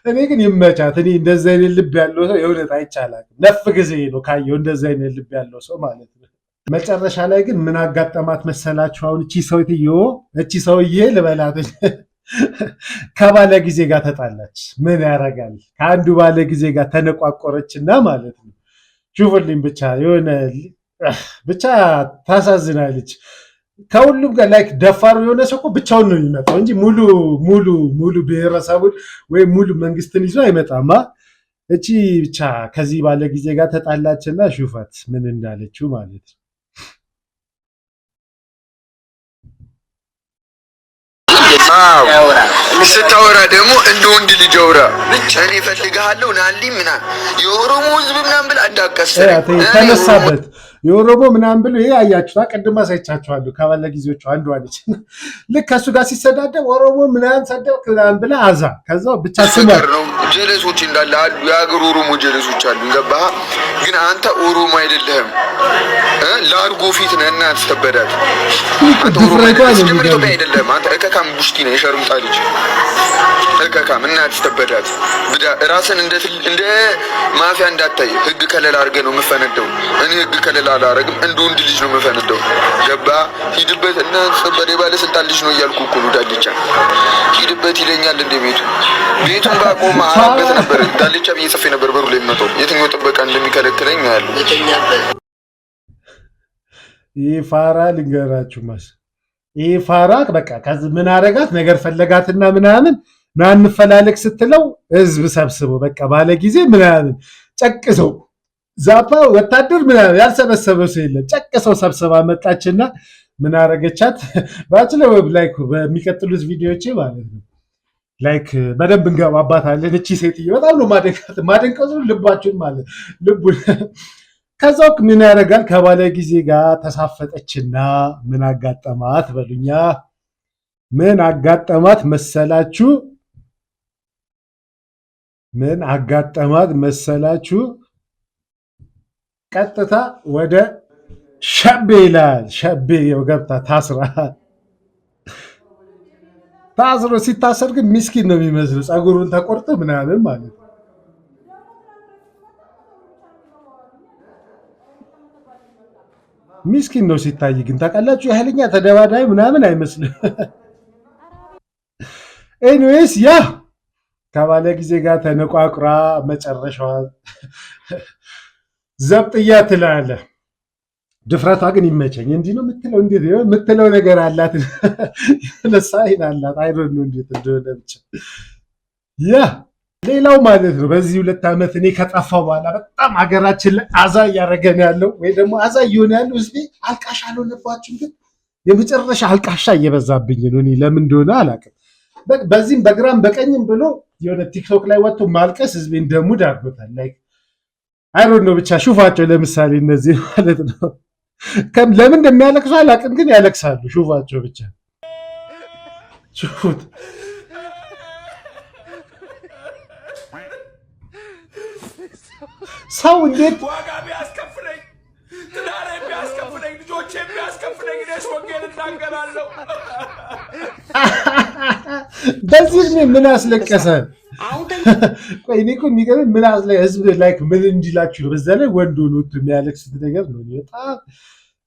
እኔ ግን ይመቻት። እኔ እንደዚህ አይነት ልብ ያለው ሰው የእውነት አይቻላል። ነፍ ጊዜ ነው ካየው እንደዚህ አይነት ልብ ያለው ሰው ማለት ነው። መጨረሻ ላይ ግን ምን አጋጠማት መሰላችሁ? አሁን እቺ ሰውዬ ልበላት ከባለ ጊዜ ጋር ተጣላች። ምን ያደርጋል ከአንዱ ባለ ጊዜ ጋር ተነቋቆረችና ማለት ነው። ሹፍልኝ ብቻ የሆነ ብቻ ታሳዝናለች። ከሁሉም ጋር ላይክ ደፋሩ የሆነ ሰው እኮ ብቻውን ነው የሚመጣው እንጂ ሙሉ ብሔረሰቡን ወይም ሙሉ መንግስትን ይዞ አይመጣማ። እቺ ብቻ ከዚህ ባለ ጊዜ ጋር ተጣላችና ሹፈት ምን እንዳለችው ማለት ነው። ስታወራ ደግሞ እንደ ወንድ ልጅ አውራ። እኔ እፈልግሃለሁ ናልኝ ምናምን የኦሮሞ ህዝብ ምናምን ብለህ እንዳትቀስረኝ ተነሳበት። የኦሮሞ ምናምን ብሎ ይሄ አያችሁታ፣ ቅድም አሳይቻችኋለሁ። ከባለ ጊዜዎቹ አንዷ ልጅ ልክ ከሱ ጋር ሲሰዳደብ ኦሮሞ ምናምን ሰደብክ ምናምን ብለህ አዛ ከዛው ብቻ ስማር ነው። ጀለሶች እንዳለ አሉ፣ የሀገር ኦሮሞ ጀለሶች አሉ። ገባህ? ግን አንተ ኦሮሞ አይደለህም። ላርጎ ፊት ነህ እና አትስተበዳት። አንተ ኦሮሞ አይደለህም። አንተ እከካም ቡሽቲ ነህ፣ የሸርምጣ ልጅ እከካም እና አትስተበዳት። ራስን እንደ ማፊያ እንዳታይ ህግ ከለላ አድርገህ ነው የምፈነደው። እኔ ህግ ከለላ አላረግም፣ እንደ ወንድ ልጅ ነው የምፈነደው። ገባህ? ሂድበት እና ጸበዴ ባለስልጣን ልጅ ነው እያልኩ እኮ ነው። ዳልቻ ሂድበት ይለኛል እንደ ቤቱን ባቆማ አራበት ነበር። ዳልቻ ብዬ ጽፌ ነበር በሩ ላይ መጣው። የትኛው ጥበቃ እንደሚከለክለኝ ያለው ይህ ፋራ ልንገራችሁ ማስ ይህ ፋራ በቃ ከዚህ ምን አረጋት ነገር ፈለጋትና ምናምን ማን ፈላለግ ስትለው ህዝብ ሰብስበው በቃ ባለ ጊዜ ምናምን ጨቅሰው ዛፓ ወታደር ምናምን ያልሰበሰበው ሰው የለም። ጨቅሰው ሰብስባ መጣችና ምን አረገቻት? ባችለው ላይክ በሚቀጥሉት ቪዲዮዎቼ ማለት ነው ላይክ በደንብ እንገባባታለን። እቺ ሴትዮ በጣም ነው ማደንቀው ልባችሁን ማለት ልቡን። ከዛው ምን ያደርጋል ከባለ ጊዜ ጋር ተሳፈጠችና ምን አጋጠማት በሉኛ። ምን አጋጠማት መሰላችሁ? ምን አጋጠማት መሰላችሁ? ቀጥታ ወደ ሸቤ ይላል። ሸቤ ገብታ ታስሮ ሲታሰር ግን ሚስኪን ነው የሚመስለው። ፀጉሩን ተቆርጦ ምናምን ማለት ነው። ሚስኪን ነው ሲታይ ግን ታውቃላችሁ፣ የኃይለኛ ተደባዳቢ ምናምን አይመስልም። ኤኒዌይስ ያ ከባለ ጊዜ ጋር ተነቋቁራ መጨረሻዋ ዘብጥያ ትላለ። ድፍረቷ ግን ይመቸኝ። እንዲህ ነው የምትለው፣ እንዴት ነው የምትለው ነገር አላት። ለሳይን አላት አይሮን ነው እንዴት እንደሆነ ብቻ ያ ሌላው ማለት ነው። በዚህ 2 ዓመት እኔ ከጠፋው በኋላ በጣም ሀገራችን ላይ አዛ እያደረገን ያለው ወይ ደግሞ አዛ እየሆነ ያለው ህዝቤ አልቃሻ አልሆነባችሁም፣ ግን የመጨረሻ አልቃሻ እየበዛብኝ ነው። እኔ ለምን እንደሆነ አላውቅም። በዚህም በግራም በቀኝም ብሎ የሆነ ቲክቶክ ላይ ወጥቶ ማልቀስ ህዝቤ እንደሙድ አድርጎታል። ላይክ አይሮን ነው ብቻ ሹፋቸው። ለምሳሌ እነዚህ ማለት ነው ለምን እንደሚያለቅሱ አላውቅም፣ ግን ያለቅሳሉ። ሹፋቸው ብቻ ሹፉት። ሰው እንዴት ዋጋ ቢያስከፍለኝ፣ ትዳሬ ቢያስከፍለኝ፣ ልጆቼ ቢያስከፍለኝ እኔስ ወንጌል እናገራለሁ። በዚህ እድሜ ምን አስለቀሰን? ቆይ እኔ እኮ የሚገርም ምን ህዝብ ላይክ ምን እንዲላችሁ ነው። በዛ ላይ ወንድ ሆኖ የሚያለቅሱት ነገር ነው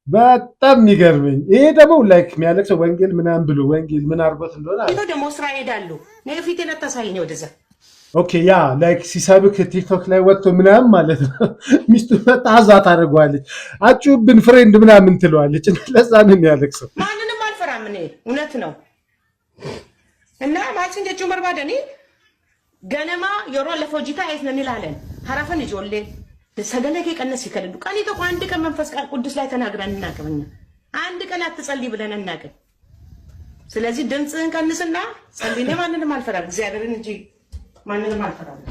በጣም የሚገርመኝ። ይሄ ደግሞ ላይክ የሚያለቅሰው ወንጌል ምናምን ብሎ ወንጌል ምን አድርጎት እንደሆነ ደግሞ ስራ ሄዳሉ ነገ ፊቴን አታሳይኝ ወደዛ። ኦኬ ያ ላይክ ሲሰብክ ቲክቶክ ላይ ወጥቶ ምናምን ማለት ነው ሚስቱ መጣ አዛ ታደርገዋለች፣ አጩብን ፍሬንድ ምናምን ትለዋለች። ለዛ ነው የሚያለቅሰው። ማንንም አልፈራም እኔ እውነት ነው እና ማችን ደጁ መርባደኒ ገነማ የሮ ለፎጂታ አይት ነው እንላለን ሐራፈን ይጆሌ ሰገለገ ቀነስ ይከለዱ ቀን ይተቆ አንድ ቀን መንፈስ ቃል ቅዱስ ላይ ተናግረን እናቀበኛ አንድ ቀን አትጸልይ ብለን እናቀ። ስለዚህ ድምጽህን ቀንስና ጸልይኔ ማንንም አልፈራም እግዚአብሔርን እንጂ ማንንም አልፈራም።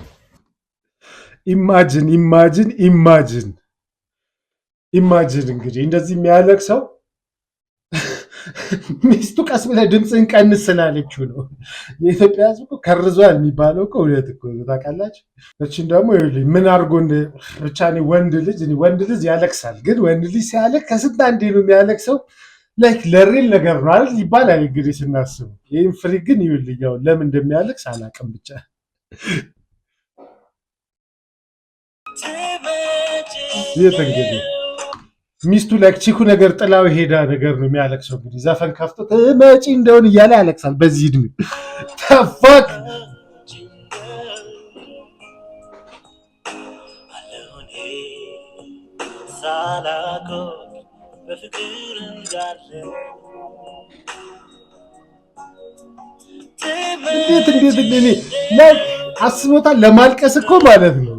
ኢማጂን እንግዲህ እንደዚህ የሚያለቅሰው ሚስቱ ቀስ ብለህ ድምፅህን ቀንስ ስላለችው ነው። የኢትዮጵያ ሕዝብ እኮ ከርዟል የሚባለው እኮ እውነት እኮ ታውቃላችሁ። እችን ደግሞ ምን አድርጎ ብቻ ወንድ ልጅ ያለቅሳል። ግን ወንድ ልጅ ሲያለቅ ከስንት አንዴ ነው የሚያለቅሰው። ላይክ ለሬል ነገር ነው አይደል ይባላል እንግዲህ ስናስቡ። ይህም ፍሪ ግን ይኸውልህ ለምን እንደሚያለቅስ አላውቅም ብቻ የት እንግዲህ ሚስቱ ላይክ ቺኩ ነገር ጥላው ሄዳ ነገር ነው የሚያለቅሰው። እንግዲህ ዘፈን ከፍቶ ትመጪ እንደሆን እያለ ያለቅሳል በዚህ እድሜ ተፋክ እንዴት ላይክ አስቦታል ለማልቀስ እኮ ማለት ነው።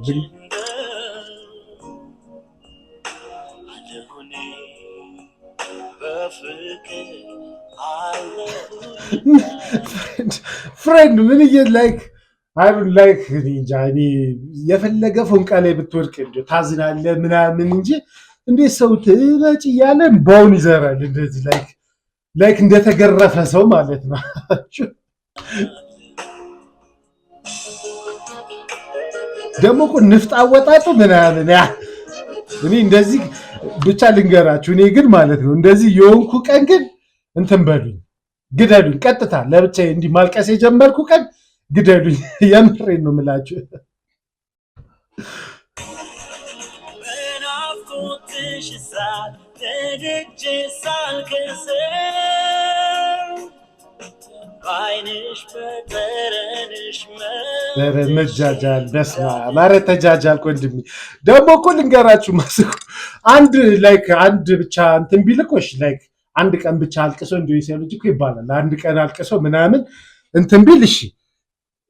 ፍሬንድ ምን ላይክ አይሩን ላይክ እኔ የፈለገ ፎንቃ ላይ ብትወድቅ እንደ ታዝናለህ ምናምን እንጂ እንዴት ሰው ትመጪ እያለ ባውን ይዘራል እንደዚህ ላይክ እንደተገረፈ ሰው ማለት ነው። ደግሞ እኮ ንፍጥ አወጣጡ ምናምን እኔ እንደዚህ ብቻ ልንገራችሁ። እኔ ግን ማለት ነው እንደዚህ የሆንኩ ቀን ግን እንትን በሉኝ ግደሉኝ። ቀጥታ ለብቻዬ እንዲህ ማልቀስ የጀመርኩ ቀን ግደሉኝ። የምሬን ነው የምላችሁ። መጃጃል በስመ አብ ኧረ ተጃጃል ወንድሜ። ደግሞ እኮ ልንገራችሁ መስኩ አንድ ብቻ እንትን ቢልኮሽ ላይክ አንድ ቀን ብቻ አልቅሶ እንዲሁ ይሰሉ እኮ ይባላል። አንድ ቀን አልቅሶ ምናምን እንትን ቢል እሺ፣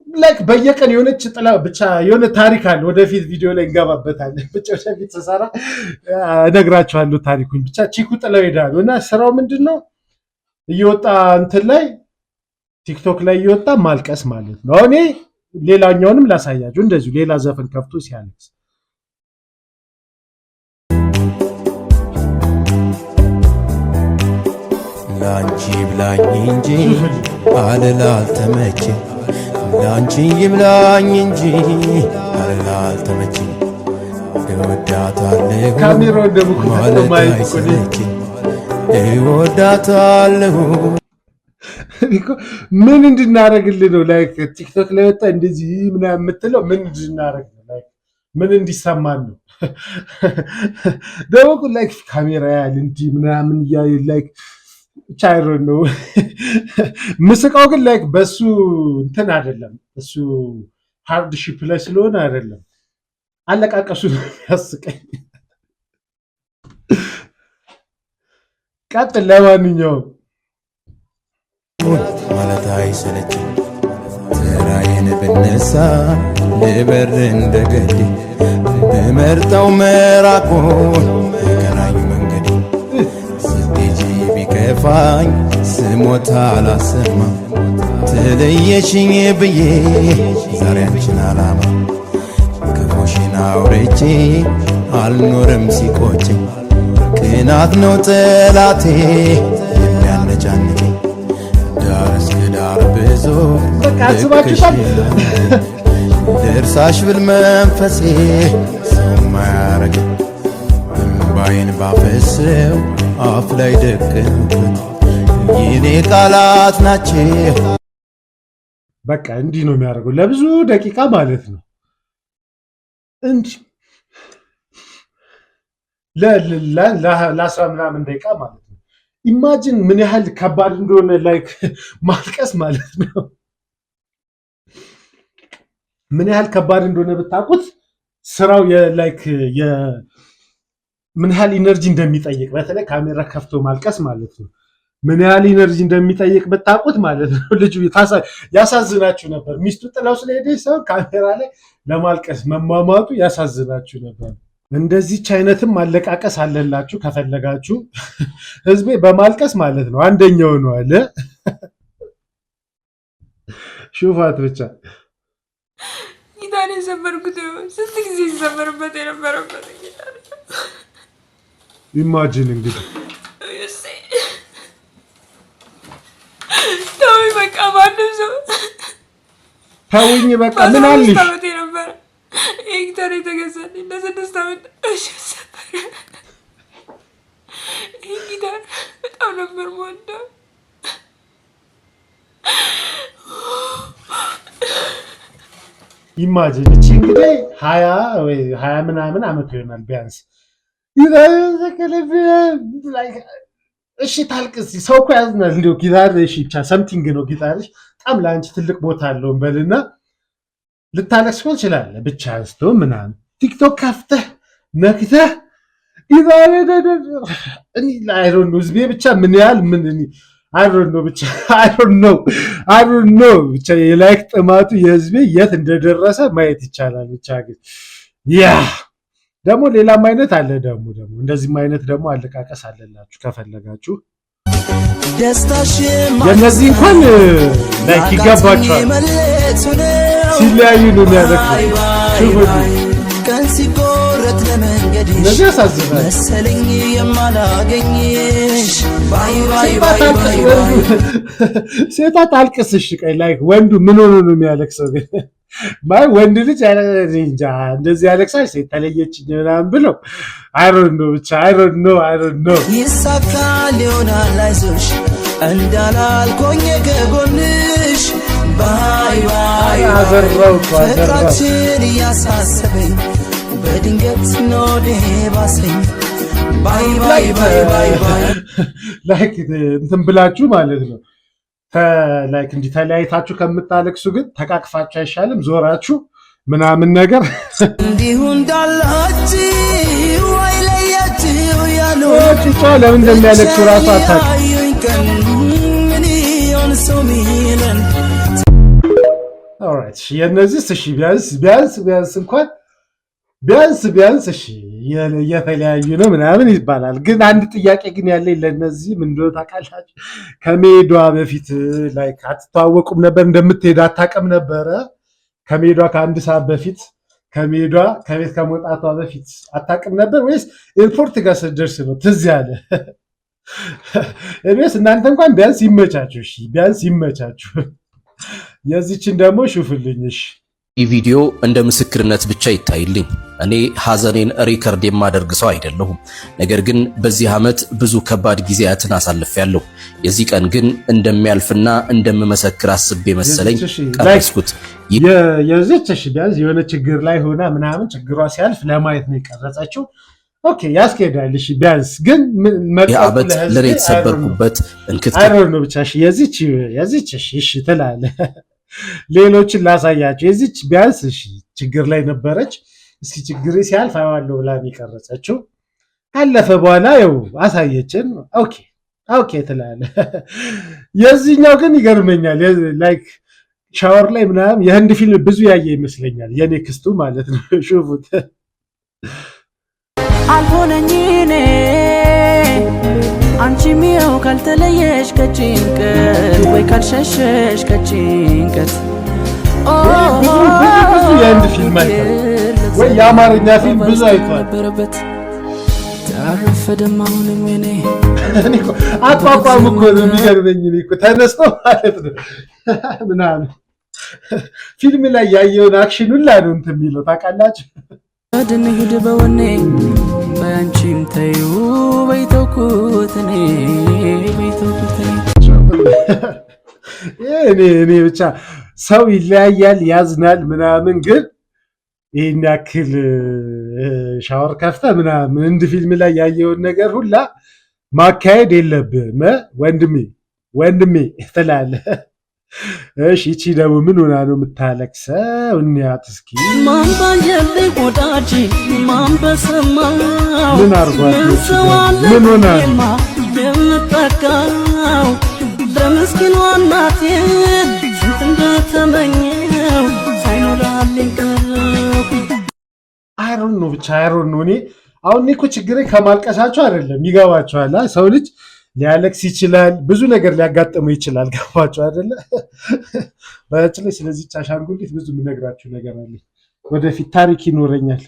ላይክ በየቀን የሆነች ጥላ ብቻ የሆነ ታሪክ አለ። ወደፊት ቪዲዮ ላይ እንገባበታለን። ብቻ ወደፊት ተሰራ እነግራችኋለሁ ታሪኩን። ብቻ ቺኩ ጥላው ሄዳሉ እና ስራው ምንድነው እየወጣ እንትን ላይ ቲክቶክ ላይ እየወጣ ማልቀስ ማለት ነው። እኔ ሌላኛውንም ላሳያችሁ እንደዚሁ ሌላ ዘፈን ከፍቶ ሲያለቅስ ላንቺ ብላኝ እንጂ አልላልተመቼ ላንቺ ይብላኝ እንጂ አልላልተመቼ እወዳታለሁ ካሜራው እንደምኩት ማይክ እወዳታለሁ ምን እንድናረግልህ ነው? ላይክ ቲክቶክ ላይ ወጣ እንደዚህ ምናምን የምትለው ምን እንድናረግ ነው? ላይክ ምን እንዲሰማን ነው? ደግሞ ላይክ ካሜራ ያል እንዲህ ምናምን እያለ ላይክ ቻይሮ ነው ምስቃው ግን ላይክ በሱ እንትን አይደለም፣ እሱ ሃርድሺፕ ላይ ስለሆነ አይደለም። አለቃቀሱ ነው ያስቀኝ። ቀጥል። ለማንኛውም ማለት አይሰለችም ስራዬን ብነሳ ልበር እንደገድ ብመርጠው መራቆን የቀናኝ መንገድ ስትሄጂ ቢከፋኝ ስሞታ አላሰማ ተለየሽኝ ብዬ ዛሬ አንቺን አላማ ክፉሽን አውርቼ አልኖርም ሲቆጨኝ ቅናት ነው ጠላቴ የሚያነጫንቀኝ ዳር እስከ ዳር ብዙ ደርሳሽ ብል መንፈሴ ሰው ማያረግም እምባዬን ባፈሰው አፍ ላይ ደቀንኩት የኔ ቃላት ናቸው። በቃ እንዲህ ነው የሚያደርገው ለብዙ ደቂቃ ማለት ነው። እንጂ ለአስራ ምናምን ደቂቃ ማለት ነው። ኢማጂን ምን ያህል ከባድ እንደሆነ ላይክ ማልቀስ ማለት ነው። ምን ያህል ከባድ እንደሆነ ብታውቁት ስራው የላይክ ምን ያህል ኢነርጂ እንደሚጠይቅ በተለይ ካሜራ ከፍቶ ማልቀስ ማለት ነው። ምን ያህል ኢነርጂ እንደሚጠይቅ ብታውቁት ማለት ነው። ልጁ ያሳዝናችሁ ነበር። ሚስቱ ጥላው ስለሄደች ሰው ካሜራ ላይ ለማልቀስ መሟሟቱ ያሳዝናችሁ ነበር። እንደዚህች አይነትም ማለቃቀስ አለላችሁ ከፈለጋችሁ። ህዝቤ በማልቀስ ማለት ነው አንደኛው ነው አለ። ሹፋት ብቻ ጊታር የሰበርኩት ስንት ጊዜ ሲሰበርበት የነበረበት ጊታር ኢማጂን እንግዲህ ተውኝ በቃ ማንም ሰው ተውኝ በቃ ምን አልሽ? ይህ ጊታር የተገዛልኝ ለ6 ዓመት ሰበር። ይህ ጊታር በጣም ነበር የምወደው። ኢማጂን እቺ እንግዲህ 20 ምናምን አመት ይሆናል ቢያንስ። እሺ ታልቅስ ሰው እኮ ያዝናል። እንደው ጊታር እሺ ብቻ ሰምቲንግ ነው ጊታርሽ በጣም ለአንቺ ትልቅ ቦታ አለው በልና ልታለቅስ ትችላለህ። ብቻ አንስቶ ምናምን ቲክቶክ ከፍተህ ነክተህ ጊታር እኔ አይ ዶንት ኖ ህዝቤ ብቻ ምን ያህል ምን አይ ዶንት ኖ ብቻ የላይክ ጥማቱ የህዝቤ የት እንደደረሰ ማየት ይቻላል። ብቻ ግን ያ ደግሞ ሌላም አይነት አለ። ደግሞ እንደዚህም አይነት ደግሞ አለቃቀስ አለላችሁ ከፈለጋችሁ። የነዚህ እንኳን ላይክ ይገባቸዋል። ሲለያዩ ነው የሚያደርጉት። ቀን ሲቆረጥ ለመንገድ እነዚህ ያሳዝናል። መሰለኝ የማላገኝሽ ሴቷ ታልቅስ። እሺ ቀይ ላይክ ወንዱ ምን ሆኖ ነው የሚያለቅሰው? ማይ ወንድ ልጅ እንጃ እንደዚህ ያለቅሳል። ሴት ተለየችኝ ምናምን ብለው አይ ዶንት ኖ ይሳካል ይሆናል አይዞሽ እንዳላልኮኝ ከጎንሽ ባይ ፍቅራችን እያሳሰበኝ በድንገት ኖዴ ባሰኝ ባይ ላይክ እንትን ብላችሁ ማለት ነው። ላይክ እንዲህ ተለያይታችሁ ከምታለቅሱ ግን ተቃቅፋችሁ አይሻልም? ዞራችሁ ምናምን ነገር እንዲሁ እንዳላችሁ አይለያችሁ ያሉ ጭጫ ለምን እንደሚያለቅሱ ራሱ አታውቅም። ምን ይሆን ሰው ሚለን ኦልራይት ኦልራይት የነዚህስ እሺ ቢያንስ እንኳን ቢያንስ እሺ የተለያዩ ነው ምናምን ይባላል። ግን አንድ ጥያቄ ግን ያለኝ ለነዚህ ምን እንደሆነ ታውቃላችሁ? ከመሄዷ በፊት ላይክ አትተዋወቁም ነበር? እንደምትሄድ አታውቅም ነበረ? ከመሄዷ ከአንድ ሰዓት በፊት ከመሄዷ ከቤት ከመውጣቷ በፊት አታውቅም ነበር ወይስ ኤርፖርት ጋር ስትደርስ ነው ትዝ ያለ? እኔስ እናንተ እንኳን ቢያንስ ይመቻችሁ፣ እሺ ቢያንስ ይመቻችሁ። የዚችን ደግሞ ሹፍልኝ እሺ። ይህ ቪዲዮ እንደ ምስክርነት ብቻ ይታይልኝ። እኔ ሐዘኔን ሪከርድ የማደርግ ሰው አይደለሁም። ነገር ግን በዚህ ዓመት ብዙ ከባድ ጊዜያትን አሳልፌያለሁ። የዚህ ቀን ግን እንደሚያልፍና እንደምመሰክር አስቤ መሰለኝ ቀረስኩት። የዚች እሺ ቢያንስ የሆነ ችግር ላይ ሆና ምናምን ችግሯ ሲያልፍ ለማየት ነው የቀረጸችው። ኦኬ ያስኬዳል። እሺ ቢያንስ ግን የዓመት ለኔ የተሰበርኩበት እንክትክት አይሮን ነው ብቻ። እሺ የዚች እሺ ትላለህ። ሌሎችን ላሳያቸው። የዚች ቢያንስ እሺ ችግር ላይ ነበረች። እስኪ ችግር ሲያልፍ አየዋለሁ ብላ የቀረጸችው ካለፈ በኋላ ያው አሳየችን። ኦኬ ትላለህ። የዚህኛው ግን ይገርመኛል። ላይክ ሻወር ላይ ምናምን የህንድ ፊልም ብዙ ያየ ይመስለኛል። የኔ ክስቱ ማለት ነው። ሹፉት። አልሆነኝ እኔ አንቺ ሚው ካልተለየሽ ከጭንቀት ወይ ካልሸሸሽ ከጭንቀት ብዙ የህንድ ፊልም አይቷል ወይ የአማርኛ ፊልም ብዙ አይቷል። ታረፈደም አሁንም እኔ አቋቋም እኮ ነው የሚገርመኝ። እኮ ተነስቶ ማለት ነው ምናምን ፊልም ላይ ያየውን አክሽን ሁላ ነው እንትን የሚለው ታውቃላችሁ። ድንሂድ በወኔ በአንቺም ተዩ በይተውኩት እኔ እኔ ብቻ ሰው ይለያያል ያዝናል ምናምን፣ ግን ይህን ያክል ሻወር ከፍተ ምናምን እንድ ፊልም ላይ ያየውን ነገር ሁላ ማካሄድ የለብህም ወንድሜ ትላለህ። እሺ እቺ ደግሞ ምን ሆና ነው የምታለቅሰው? እንያት እስኪ። ማን ባየልኝ ወዳጅ ማን በሰማው ምን አርጓት ምን ሆና የምጠቃው ለምስኪኗ እናቴ ስንት እንደተመኘው ሳይኖራልኝ ቀረሁ። አይሮን ነው ብቻ አይሮን ነው። እኔ አሁን እኮ ችግሬ ከማልቀሳቸው አይደለም። ይገባቸዋል። ሰው ልጅ ሊያለቅስ ይችላል፣ ብዙ ነገር ሊያጋጥመው ይችላል። ገባቸው አይደለ? በአጭር ላይ ስለዚህ አሻንጉሊት ብዙ የምነግራችሁ ነገር አለ። ወደፊት ታሪክ ይኖረኛል።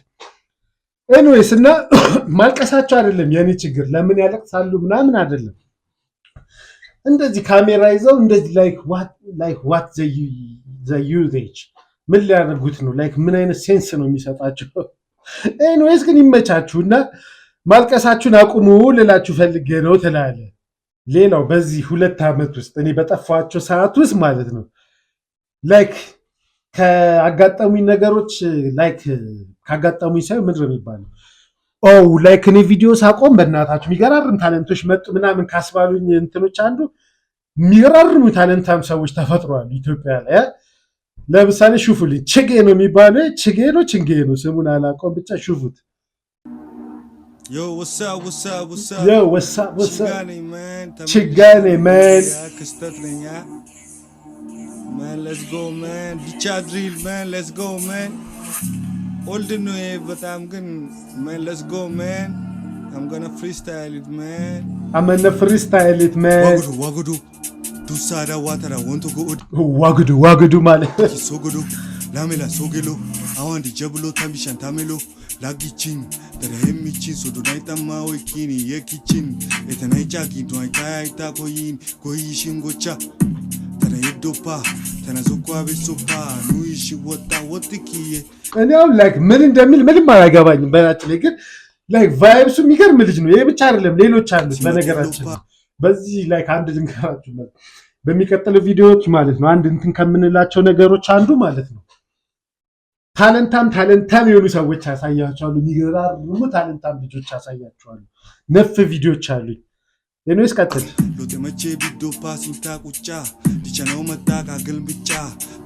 ኤኒዌይስ እና ማልቀሳቸው አይደለም የኔ ችግር። ለምን ያለቅሳሉ ምናምን አይደለም። እንደዚህ ካሜራ ይዘው እንደዚህ ላይክ ዋት ዘ ዩዜጅ ምን ሊያደርጉት ነው? ላይክ ምን አይነት ሴንስ ነው የሚሰጣቸው? ኤኒዌይስ ግን ይመቻችሁና ማልቀሳችሁን አቁሙ ልላችሁ ፈልጌ ነው ትላለህ። ሌላው በዚህ 2 ዓመት ውስጥ እኔ በጠፋቸው ሰዓት ውስጥ ማለት ነው ላይክ ከአጋጠሙኝ ነገሮች ላይክ ካጋጠሙኝ ሳይሆን ምንድን ነው የሚባለው ላይክ እኔ ቪዲዮ ሳቆም በእናታችሁ የሚገራርም ታለንቶች መጡ ምናምን ካስባሉኝ እንትኖች አንዱ የሚገራርሙ ታለንታም ሰዎች ተፈጥሯል ኢትዮጵያ ላይ። ለምሳሌ ሹፉልኝ። ችጌ ነው የሚባለው። ችጌ ነው ስሙን አላውቀውም፣ ብቻ ሹፉት። Yo, what's up? Chigane, man. Man, let's go, man. Dicha drill, man. Let's go, man. Old new but I'm gonna, man. Let's go, man. I'm gonna freestyle it, man. Wagudu. Tusada water, I want to go. Wagudu, man. So good. Lamela, Sogelo. I want the Jabulo, Tamishan, Tamilo. Lagichin, the Hemichin, so do night and Maui Kini, Yakichin, et an Ichaki, to Itaita Koyin, Koishin Gocha, Tanadopa, Tanazuka, Sopa, Nuishi, what the key. And now, like, men እንደሚል ምንም አያገባኝም። በናችን ግን ላይክ ቫይብሱ የሚገርም ልጅ ነው። ይሄ ብቻ አይደለም፣ ሌሎች አሉት። በነገራችን በዚህ ላይክ አንድ ልንገራችሁ ማለት በሚቀጥለው ቪዲዮዎች ማለት ነው አንድ እንትን ከምንላቸው ነገሮች አንዱ ማለት ነው ታለንታም የሆኑ ሰዎች ያሳያቸዋሉ። የሚገራርሙ ታለንታም ልጆች ያሳያቸዋሉ። 9 ቪዲዮዎች አሉኝ። የኔስ ቀጥል ሎተመቼ ቢዶፓ ሲንታ ቁጫ ዲቻናው መጣ ካገል ብቻ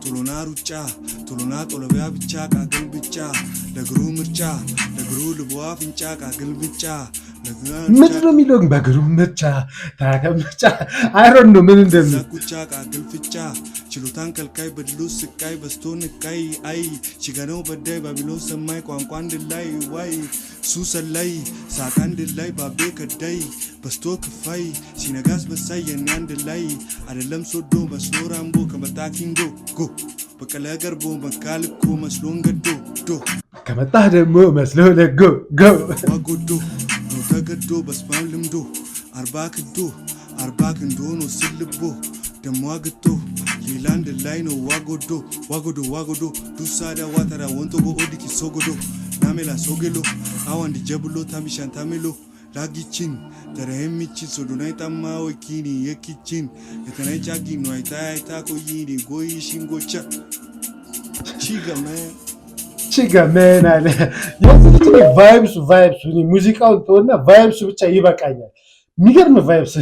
ቶሎና ሩጫ ቶሎና ጦለቢያ ብቻ ካገል ብቻ ለግሩ ምርጫ ለግሩ ልቧ ፍንጫ ካገል ብቻ ምንድነው የሚለው በግሩምቻ ታከምቻ አይሮን ነው ምን እንደምን ዛኩቻ ቃግልፍቻ ችሎታን ከልካይ በድሉ ስቃይ በስቶን ቃይ አይ ሽገነው በዳይ ባቢሎን ሰማይ ቋንቋ እንድላይ ዋይ ሱሰላይ ሳቃ እንድላይ ባቤ ከዳይ በስቶ ክፋይ ሲነጋስ በሳይ የኔ እንድላይ አይደለም ሶዶ መስኖራምቦ ከመጣኪንዶ ጎ በቀለ ገርቦ መካልኮ መስሎን ገዶ ዶ ከመጣህ ደግሞ መስሎ ለጎ ጎ ዋጎዶ ተገዶ በስማም ልምዶ አርባ ክንዶ ነው ስልቦ ደሞ አግቶ ሌላ እንድላይ ነው ዋጎዶ ዱሳዳ ዋተራ ወንቶጎ ኦዲኪ ሶጎዶ ናሜላ ሶጌሎ አዋንዲ ጀብሎ ታሚሻን ታሜሎ ላጊችን ተረሄሚችን ሶዶናይ ጠማ ወኪኒ የኪችን የተናይ ጫጊ ነው አይታ ቆይኒ ጎይሽን ጎቻ ቺጋመን አለ የዚህ ቫይብስ ሙዚቃውን ተወና ቫይብስ ብቻ ይበቃኛል። የሚገርም ቫይብስ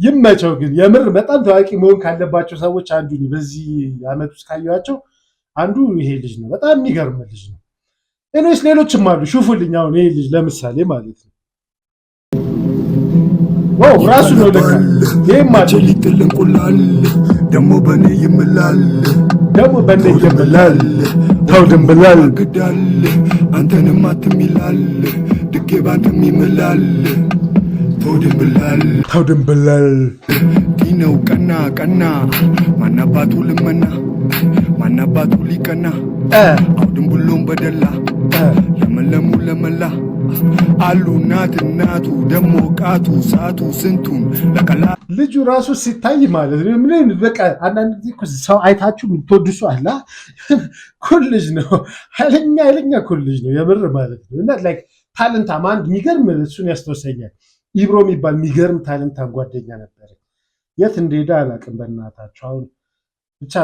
ይመቸው። ግን የምር በጣም ታዋቂ መሆን ካለባቸው ሰዎች አንዱ ነው። በዚህ አመት ውስጥ ካየኋቸው አንዱ ይሄ ልጅ ነው። በጣም የሚገርም ልጅ ነው። እኔስ ሌሎችም አሉ። ሹፉልኝ አሁን ይሄ ልጅ ለምሳሌ ማለት ነው። ዋው ራሱ ነው ለካ ይሄማ ሊጥልንቁላል ደሞ በኔ ይምላል ተው ድንብላል ግዳል አንተንም አትሚላል ድጌ ባንተም ይምላል ተው ድንብላል ዲነው ቀና ማናባቱ ልመና ማናባቱ ሊቀና አውድም ብሎም በደላ ለመለሙ ለመላ አሉ እናቱ ደሞ ቃቱ ሳቱ ስንቱን ለቀላ ልጁ ራሱ ሲታይ ማለት ነው። ምን በቃ አንዳንድ ጊዜ ሰው አይታችሁ የምትወድሱ አላ ኩል ልጅ ነው። ኃይለኛ ኩል ልጅ ነው የምር ማለት ነው። እና ላይክ ታለንታም አንድ የሚገርም እሱን ያስተወሰኛል። ኢብሮ የሚባል የሚገርም ታለንታም ጓደኛ ነበር። የት እንደሄደ አላውቅም። በእናታችሁ አሁን ብቻ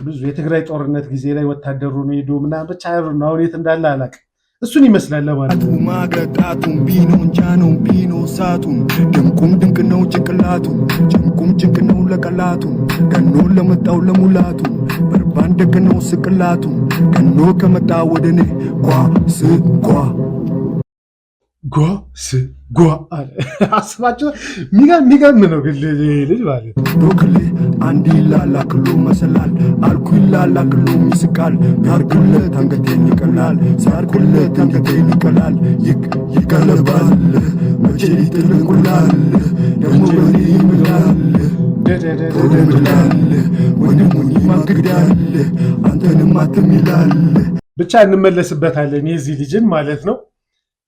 ብዙ የትግራይ ጦርነት ጊዜ ላይ ወታደሩ ነው ሄዶ ምናምን ብቻ አሁን የት እንዳለ አላውቅም። እሱን ይመስላል ለማለት ነው። ማገጣቱን ቢኖን ጃኖን ቢኖ ሳቱን ድንቁም ድንቅ ነው ጭንቅላቱን ጭንቁም ጭንቅ ነው ለቀላቱን ገኖ ለመጣው ለሙላቱ በርባን ደግ ነው ስቅላቱን ገኖ ከመጣ ወደኔ ጓ አስባችሁ የሚገርም ነው። ግን ልጅ ማለት ዶክሌ አንድ ይላላክሎ መሰላል አልኩ ይላላክሎ ይስቃል ያርኩለት አንገቴን ይቀላል ሳርኩለት አንገቴን ይቀላል ይቀለባል መቼ ይጥልቁላል ደሞ በኔ ይምላል ወንድሙኝ ማግዳል አንተንም አትሚላል። ብቻ እንመለስበታለን የዚህ ልጅን ማለት ነው።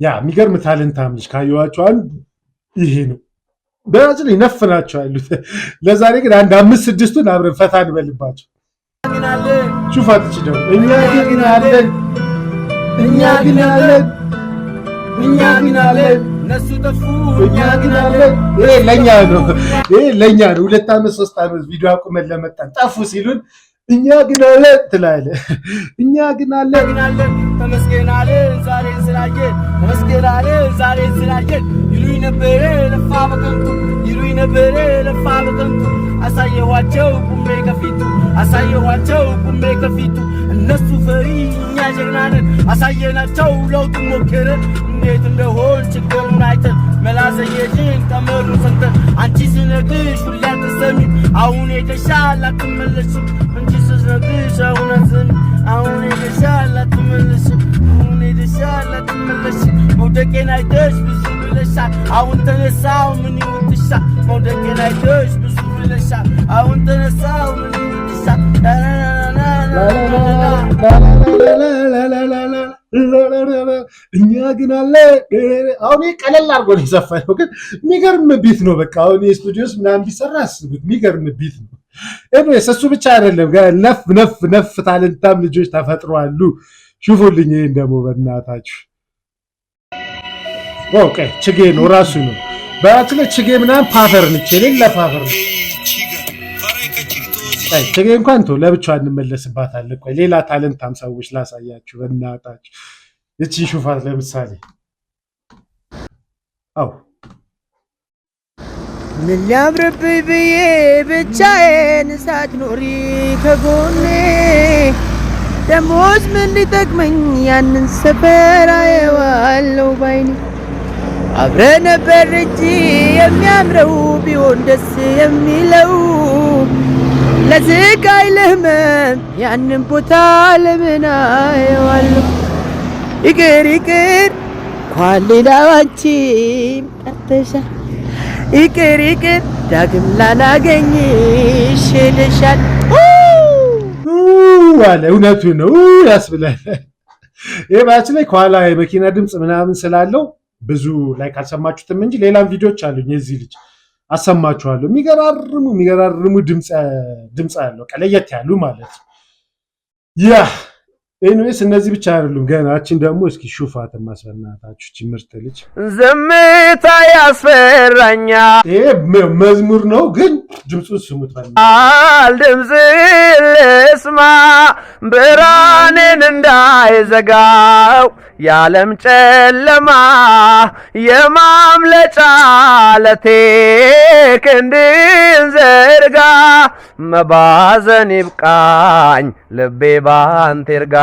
ያ የሚገርም ታለንታም ልጅ ካየኋቸው አንዱ ይሄ ነው። በራሱ ላይ ነፍናቸው ያሉት። ለዛሬ ግን አንድ 5-6ቱን አብረን ፈታ እንበልባቸው። ሹፋት ይችላል። እኛ ግን አለን ነሱ ጠፉ እኛ ግን አለን። ይሄ ለኛ ነው 2 ዓመት 3 ዓመት ቪዲዮ አቁመን ለመጣን ጠፉ ሲሉን እኛ ግን አለን ትላለህ። እኛ ግን አለን ተመስገን አለን ዛሬን ስላየን ይሉኝ ነበረ ለፋ በከንቱ አሳየኋቸው ቁሜ ከፊቱ እነሱ ፈሪ እኛ ጀግናንን አሳየናቸው ለውጥ ሞከረ እንዴት እንደሆን ችግሩን አይተን መላዘየጅን ቀመሩን ሰንተን አንቺ ስነግርሽ ሁሌ አትሰሚም አሁን ሄደሻል አትመለስም እንጂ ስነግርሽ አሁን ሄደሻል አትመለስም መውደቄን አይተሽ ብዙ ብለሻል አሁን ተነሳው ምን ይውጥሻል መውደቄን አይተሽ ብዙ ብለሻል አሁን ተነሳው ምን ይውጥሻል እኛ ግን አለ። አሁን ቀለል አድርጎ ነው የዘፈነው፣ ግን የሚገርም ቢት ነው። በቃ አሁን የስቱዲዮስ ምናምን ቢሰራ አስቡት፣ የሚገርም ቢት ነው። ኤኒዌይስ እሱ ብቻ አይደለም፣ ነፍ ታለንታም ልጆች ተፈጥሯሉ። ሹፉልኝ ይሄን ደግሞ በእናታችሁ። ኦኬ ችጌ ነው ራሱ ነው። በአትለ ችጌ ምናምን ፓፈር ነች፣ የሌለ ፓፈር ነው። ችጌ እንኳን ተው ለብቻው እንመለስባታለን። ቆይ ሌላ ታለንታም ሰዎች ላሳያችሁ በእናታችሁ። እቺን ሹፋት ለምሳሌ ምን ሊያምርብኝ ብዬ ብቻዬን ሳትኖሪ ከጎኔ ደሞዝ ምን ሊጠቅመኝ ያንን ሰፈር አየዋለሁ ባይኔ አብረን ነበር እንጂ የሚያምረው ቢሆን ደስ የሚለው ለስቃይ ለህመም ያንን ቦታ ለምን አየዋለሁ ይቅር ይቅር እንኳን ሌላው አንቺም ቀርተሻል ይቅር ይቅር ዳግም ላላገኝሽ ሄደሻል አለ እውነቱ ነው ያስብላል። ይሄ ባች ላይ ከኋላ የመኪና ድምጽ ምናምን ስላለው ብዙ ላይ ካልሰማችሁትም እንጂ ሌላም ቪዲዮዎች አሉኝ የዚህ ልጅ አሰማችኋለሁ። የሚገራርሙ ድምጽ ያለው ቀለየት ያሉ ማለት ያ ኤኒዌይስ እነዚህ ብቻ አይደሉም። ገናችን ደግሞ እስኪ ሹፋት ማስበናታችሁ ትምርት ልጅ ዝምታ ያስፈራኛል። ይሄ መዝሙር ነው ግን ድምጹን ስሙት ማለት ድምጽ ልስማ ብርሃኔን እንዳይዘጋው የዓለም ጨለማ የማምለጫ ዓለቴ ክንድን ዘርጋ መባዘን ይብቃኝ ልቤ ባንተ ይርጋ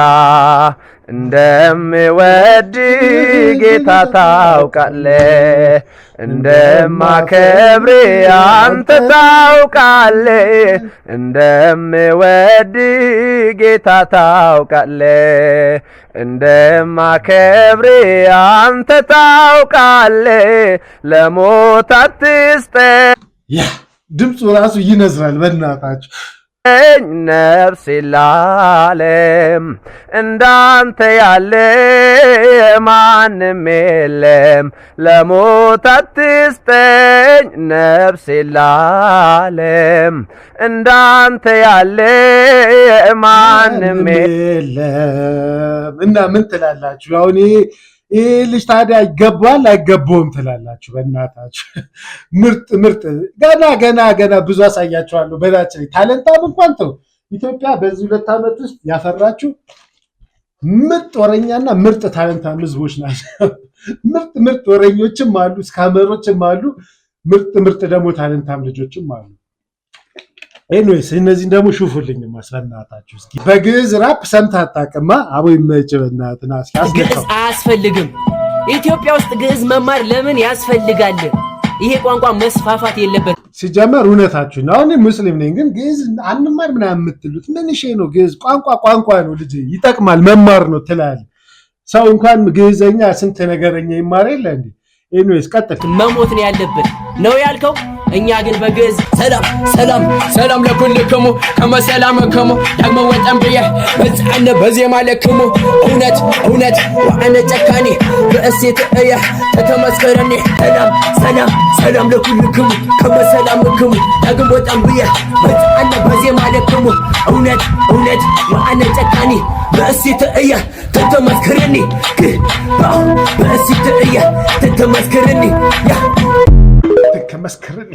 እንደምወድ ጌታ ታውቃለህ እንደማከብር አንተ ታውቃለህ እንደምወድ ጌታ ታውቃለህ እንደማከብር አንተ ታውቃለህ ለሞት አትስጠኝ ያ ድምፁ ራሱ ይነዝራል በእናታችሁ ነፍሴ ለዓለም እንዳንተ ያለ ማንም የለም ለሞት አትስጠኝ ነፍሴ ለዓለም እንዳንተ ያለ ማንም የለም እና ምን ትላላችሁ አሁን ይሄ ልጅ ታዲያ ይገባል አይገባውም ትላላችሁ በእናታችሁ ምርጥ ገና ብዙ አሳያችኋለሁ በላችሁ ታለንታም እንኳን ተው ኢትዮጵያ በዚህ 2 ዓመት ውስጥ ያፈራችሁ ምርጥ ወረኛና ምርጥ ታለንታም ህዝቦች ናቸው ምርጥ ወረኞችም አሉ ስካመሮችም አሉ ምርጥ ደግሞ ታለንታም ልጆችም አሉ ኤኒዌይስ እነዚህን ደግሞ ሹፉልኝ ማስፈናታችሁ እስኪ በግዕዝ ራፕ ሰምተህ አታውቅማ አቦ ይመጭበናትና ግዕዝ አያስፈልግም ኢትዮጵያ ውስጥ ግዕዝ መማር ለምን ያስፈልጋል ይሄ ቋንቋ መስፋፋት የለበት ሲጀመር እውነታችሁ ነው አሁን ሙስሊም ነኝ ግን ግዕዝ አንማር ምናምን የምትሉት ምን እሺ ነው ግዕዝ ቋንቋ ነው ልጅ ይጠቅማል መማር ነው ትላል ሰው እንኳን ግዕዘኛ ስንት ነገረኛ ይማር የለ እንዴ ኤኒዌይስ ቀጥታ መሞት ነው ያለበት ነው ያልከው እኛ ግን በግዕዝ ሰላም ለኩልክሙ ከመሰላምክሙ ዳግመ ወጣን ብዬ በጻነ በዜማ ለክሙ እውነት ወአነ ጨካኔ በእሴት እያ ተተመስከረኒ ሰላም ለኩልክሙ ከመሰላምክሙ ዳግመ ወጣን ብዬ በጻነ በዜማ ለክሙ እውነት ወአነ ጨካኔ በእሴት እያ ተተመስከረኒ በእሴት እያ ተተመስከረኒ ከመስከረኒ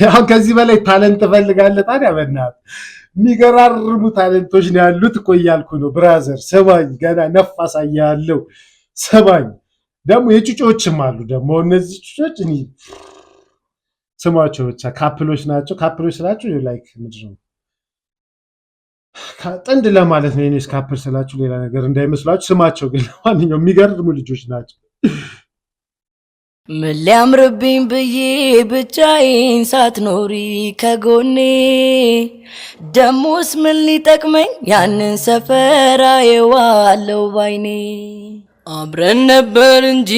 ያው ከዚህ በላይ ታለንት ፈልጋለህ ታዲያ በእናትህ የሚገራርሙ ታለንቶች ነው ያሉት እኮ እያልኩ ነው ብራዘር ሰማኝ ገና ነፋሳ ያለው ሰማኝ ደግሞ የጩጮችም አሉ ደግሞ እነዚህ ጩጮች እኔ ስማቸው ብቻ ካፕሎች ናቸው ካፕሎች ስላችሁ ላይክ ምንድነው ጥንድ ለማለት ነው እኔስ ካፕል ስላችሁ ሌላ ነገር እንዳይመስላችሁ ስማቸው ግን ማንኛውም የሚገርሙ ልጆች ናቸው ምን ሊያምርብኝ ብዬ ብቻዬን ሳትኖሪ ከጎኔ ደሞስ ምን ሊጠቅመኝ ያንን ሰፈር አየዋለሁ ባይኔ አብረን ነበር እንጂ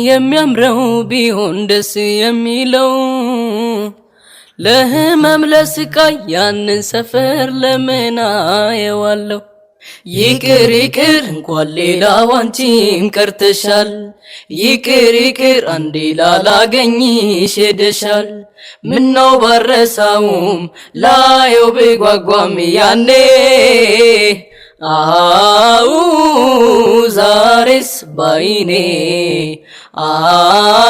የሚያምረው ቢሆን ደስ የሚለው ለህመም ለስቃይ ያንን ሰፈር ለምን አየዋለሁ ይቅር እንኳን ሌላው አንቺም ቀርተሻል ይቅር አንዴ ላላገኝሽ ሄደሻል ምነው ባረሳውም ላየው ብጓጓም ያኔ አው ዛሬስ ባይኔ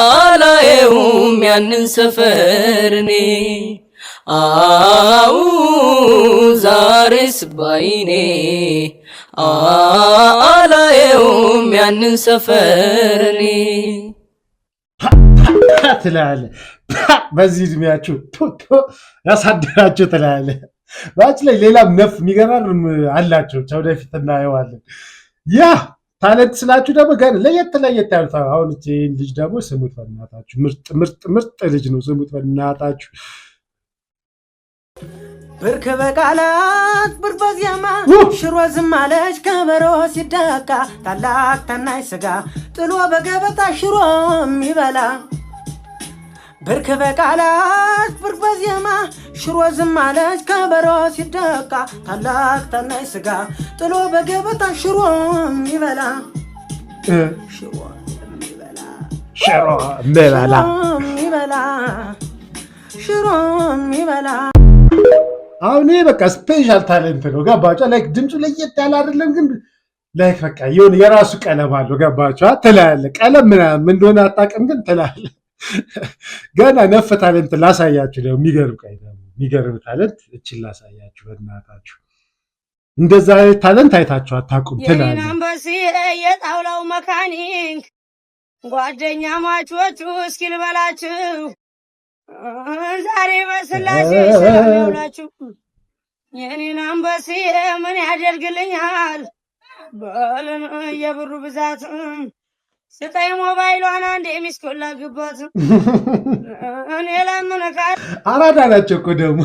አላየውም ያንን ሰፈርኔ አው ዛሬስ ባይኔ አላየውም ያንን ሰፈርኔ ትላለህ በዚህ እድሜያችሁ ያሳደራችሁ ትላለህ ባች ላይ ሌላም ነፍ የሚገራርም አላቸው ወደፊት እናየዋለን ያ ታለንት ስላችሁ ደግሞ ገና ለየት ያሉት አሁን እቺ ልጅ ደግሞ ስሙት በእናታችሁ ምርጥ ልጅ ነው። ስሙት በእናታችሁ ብርክ በቃላት ብር በዜማ ሽሮ ዝም አለች ከበሮ ሲደቃ ታላቅ ታናሽ ስጋ ጥሎ በገበታ ሽሮ የሚበላ ብርክ በቃላት ብር በዜማ ሽሮ ዝም አለች ከበሮ ሲደቃ ታላቅ ታናሽ ስጋ ጥሎ በገበታ ሽሮ የሚበላ ሽሮ የሚበላ አሁን ይሄ በቃ ስፔሻል ታለንት ነው። ገባችሁ? ላይክ ድምፁ ለየት ያለ አይደለም ግን ላይክ በቃ የሆነ የራሱ ቀለም አለው። ገባችሁ? ትላለህ ቀለም ምናምን እንደሆነ አታውቅም ግን ትላለህ። ገና ነፍ ታለንት ላሳያችሁ ነው። የሚገርም ታለንት እችን ላሳያችሁ በእናታችሁ። እንደዛ አይነት ታለንት አይታችሁ አታውቁም ትላለህ። አንበሲ የጣውላው መካኒክ ጓደኛ ማቾቹ እስኪ ልበላችሁ ዛሬ በስላሴ ሰላምላችሁ የኔን አንበሲ ምን ያደርግልኛል ባለን የብሩ ብዛት ስጠኝ ሞባይሏን አንዴ ሚስኮላ ግባት እኔ ለምነካት አራዳ ናቸው እኮ ደግሞ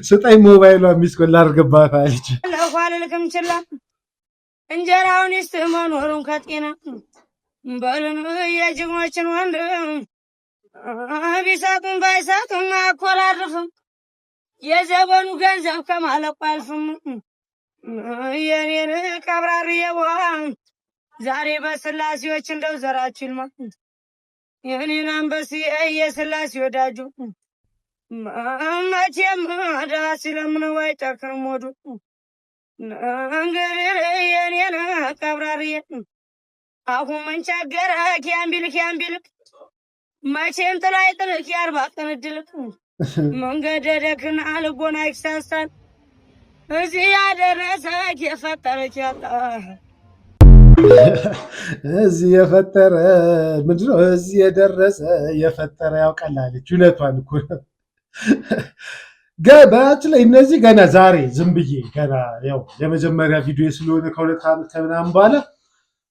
ስጠኝ ሞባይሏን ሚስኮላ አርግባት አለች። ለኳልልክም ችላ እንጀራውን ይስጥ መኖሩን ከጤና ባለን የጅግኖችን ወንድም ቢሳቱም ባይሳቱም አኮላርፍም የዘበኑ ገንዘብ ከማለቁ አልፍም የኔን ቀብራሪ የዋ ዛሬ በስላሴዎች እንደው ዘራችሁ ይልማ የኔን አንበሲ የስላሴ ወዳጁ መቼም አዳ ሲለምነው አይጨክርም ወዱ እንግዲህ የኔን ቀብራሪ አሁን መንቻገረ ኪያምቢል መቼም ጥላይ ጥልቅ ያርባ ቀንድልቅ መንገድ ደክና ልቦና ይክሳሳል እዚህ ያደረሰ የፈጠረች ያጣ እዚህ የፈጠረ ምንድነው? እዚህ የደረሰ የፈጠረ ያውቃላለች። እውነቷን እኮ በአጭ ላይ እነዚህ ገና ዛሬ ዝም ብዬ ገና ያው የመጀመሪያ ቪዲዮ ስለሆነ ከ2 ዓመት ከምናምን በኋላ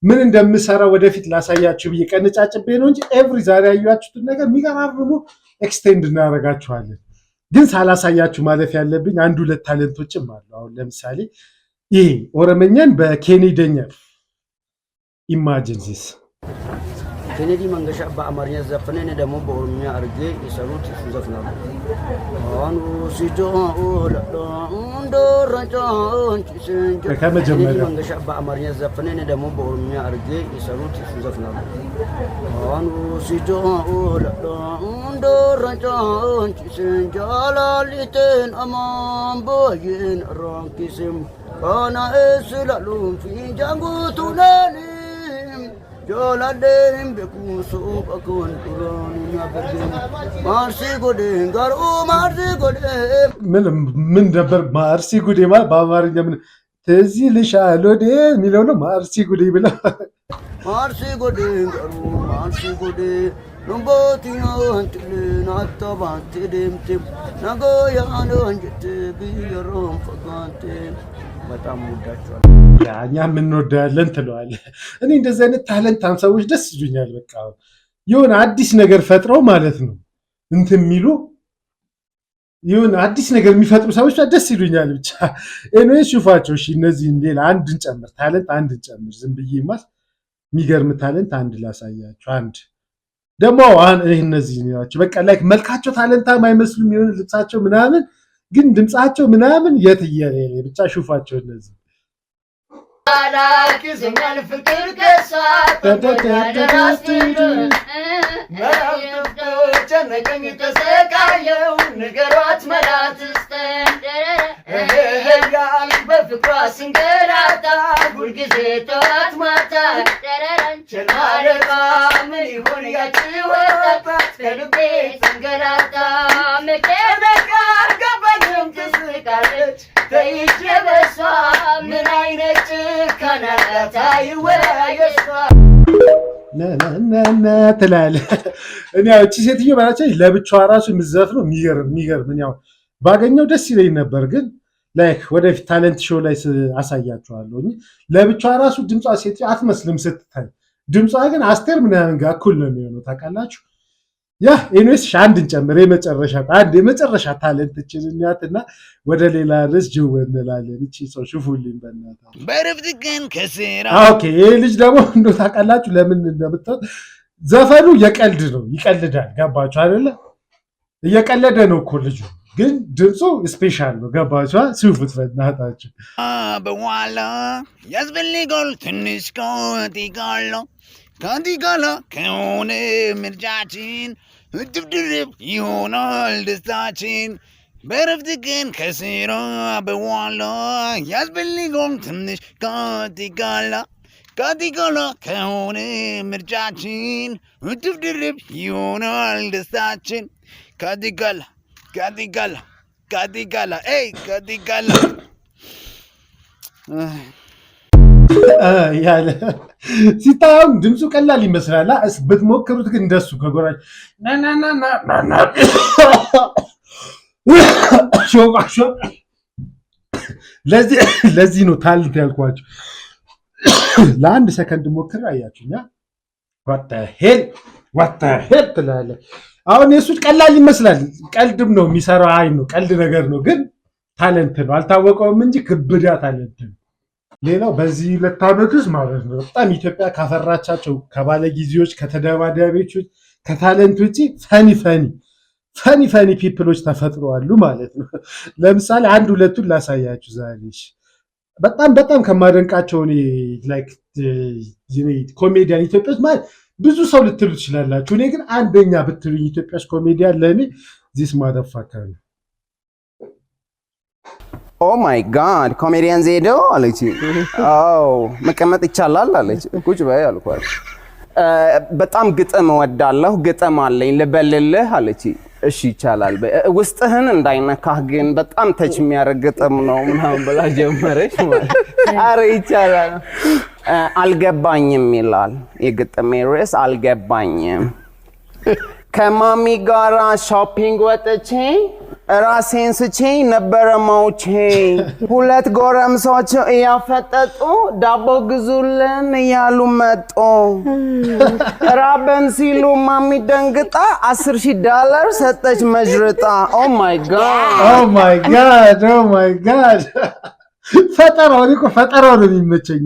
ምን እንደምሰራ ወደፊት ላሳያችሁ ብዬ ቀንጫጭቤ ነው እንጂ ኤቭሪ ዛሬ ያያችሁትን ነገር የሚገራርሙ ኤክስቴንድ እናደርጋችኋለን። ግን ሳላሳያችሁ ማለፍ ያለብኝ 1-2 ታለንቶችም አሉ። አሁን ለምሳሌ ይሄ ኦሮመኛን በኬኔዲኛ ኢማጂን ዚስ ኬኔዲ መንገሻ በአማርኛ ዘፈነ፣ እኔ ደግሞ በኦሮምኛ አድርጌ የሰሩት ዘፍናሉ። አሁን ኬኔዲ መንገሻ በአማርኛ ዘፈነ፣ እኔ ደግሞ በኦሮምኛ አድርጌ የሰሩት ዘፍናሉ። አሁን ጃላሊቴን አማን ቦይን ራንኪስም ካና እስላሉን ፊንጃንጉቱናኒ ጆላዴን በኩሱ በኩን ዱራን ያበርገን ማርሲ ጎዴን ጋር ማርሲ ጎዴ ምን ነበር ማርሲ ጎዴ ማለት በአማርኛ ምን ትዝ ይልሻል ወዴ የሚለው ነው። ማርሲ ጎዴ ብለው ማርሲ ጎዴን ጋር ማርሲ ጎዴ ኑቦቲዮ አንትልን አጣባንት ደምት ናጎያኖ አንጀት ቢሮም ፈጋንት በጣም ወዳቸዋል። እኛ የምንወዳለን ትለዋለህ። እኔ እንደዚህ አይነት ታለንታም ሰዎች ደስ ይሉኛል። በቃ የሆነ አዲስ ነገር ፈጥረው ማለት ነው እንትን የሚሉ የሆነ አዲስ ነገር የሚፈጥሩ ሰዎች ደስ ይሉኛል። ብቻ ኤኒዌይስ ሹፋቸው። እሺ እነዚህን ሌላ አንድን ጨምር፣ ታለንት አንድን ጨምር። ዝም ብዬ ማስ የሚገርም ታለንት አንድ ላሳያችሁ። አንድ ደግሞ እነዚህ ናቸው በቃ ላይክ መልካቸው ታለንታም አይመስሉም። የሆነ ልብሳቸው ምናምን ግን ድምጻቸው ምናምን የትየለ ብቻ ሹፋቸው እነዚህ አላክዝኛል ፍቅር ከሷ ተደራስቲዱ ጨነቀኝ ተሰቃየው ንገሯት መላትስተን ያል በፍቅሯ ስንገላታ ሁልጊዜ ጠዋት ማታ ቸልማለቃ ምን ይሁን ያጭወጣ ከልቤ ተንገላታ መቀበቃ ገባኝም ትስቃለች ተይቼ በሷ ምን አይነት ጭካናታ ይወያየሷ ትላለህ። እኔ እቺ ሴትዮ ባላቸው ለብቻዋ ራሱ የምትዘፍነው የሚገርም ያው ባገኘው ደስ ይለኝ ነበር፣ ግን ላይክ ወደፊት ታለንት ሾው ላይ አሳያችኋለሁ። ለብቻዋ ራሱ ድምጿ ሴት አትመስልም ስትታይ፣ ድምጿ ግን አስቴር ምናምን ጋር እኩል ነው የሚሆነው ታውቃላችሁ። ያ ኤኒዌይስ አንድን ጨምር የመጨረሻ ታለንትችን እናትና ወደ ሌላ ርዕስ ጅው እንላለን። እቺ ሰው ሽፉልኝ በእናታችሁ በረፍት ግን ከስራ ኦኬ። ይሄ ልጅ ደግሞ እንደው ታውቃላችሁ ለምን እንደምታው ዘፈኑ የቀልድ ነው፣ ይቀልዳል። ገባችሁ አይደለ? እየቀለደ ነው እኮ ልጁ፣ ግን ድምፁ ስፔሻል ነው። ገባችሁ? ሲውፉት በእናታችሁ በኋላ ያስፈልጋል ትንሽ ከቲጋሎ ከሆነ ምርጫችን ድብድብ ይሆናል ደስታችን። በረፍት ግን ከስራ በኋላ ያስፈልጋል ትንሽ ከቲጋላ ከሆነ ምርጫችን ድብድብ ይሆናል ደስታችን። ካቲጋላ ያለ ሲታየው ድምፁ ቀላል ይመስላል። ብትሞክሩት ግን እንደሱ ከጎራች ለዚህ ነው ታልት ያልኳቸው። ለአንድ ሰከንድ ሞክር አያችሁኛ ዋታ ሄል ትላለህ። አሁን የሱ ቀላል ይመስላል። ቀልድም ነው የሚሰራው፣ አይ ነው ቀልድ ነገር ነው፣ ግን ታለንት ነው። አልታወቀውም እንጂ ክብዳ ታለንት ነው። ሌላው በዚህ 2 ዓመት ውስጥ ማለት ነው በጣም ኢትዮጵያ ካፈራቻቸው ከባለጊዜዎች ከተደባዳቢዎች ከታለንት ውጪ ፈኒ ፒፕሎች ተፈጥረዋል ማለት ነው። ለምሳሌ 1-2ቱን ላሳያችሁ ዛሬ። በጣም ከማደንቃቸው ላይክ ኮሜዲያን ኢትዮጵያ ማለት ብዙ ሰው ልትሉ ትችላላችሁ። እኔ ግን አንደኛ ብትሉኝ ኢትዮጵያ ውስጥ ኮሜዲያን ለእኔ ዚስ ማደፋከር ነው። ኦ ማይ ጋድ ኮሜዲያን ዜዶ አለች። መቀመጥ ይቻላል አለች። ቁጭ በይ አልኳት። በጣም ግጥም እወዳለሁ፣ ግጥም አለኝ ልበልልህ አለች። እሺ ይቻላል፣ ውስጥህን እንዳይነካህ ግን በጣም ተች የሚያደርግ ግጥም ነው ምናምን ብላ ጀመረች ማለት። ኧረ ይቻላል። አልገባኝም ይላል የግጥሜ ርዕስ፣ አልገባኝም። ከማሚ ጋራ ሾፒንግ ወጥቼ ራሴን ስቼ ነበረ መውቼ፣ 2 ጎረምሶች እያፈጠጡ ዳቦ ግዙልን እያሉ መጡ። ራበን ሲሉ ማሚ ደንግጣ $10,000 ሰጠች መጅርጣ። ኦ ማይ ጋድ ፈጠራው እኮ ፈጠራው ነው የሚመቸኝ።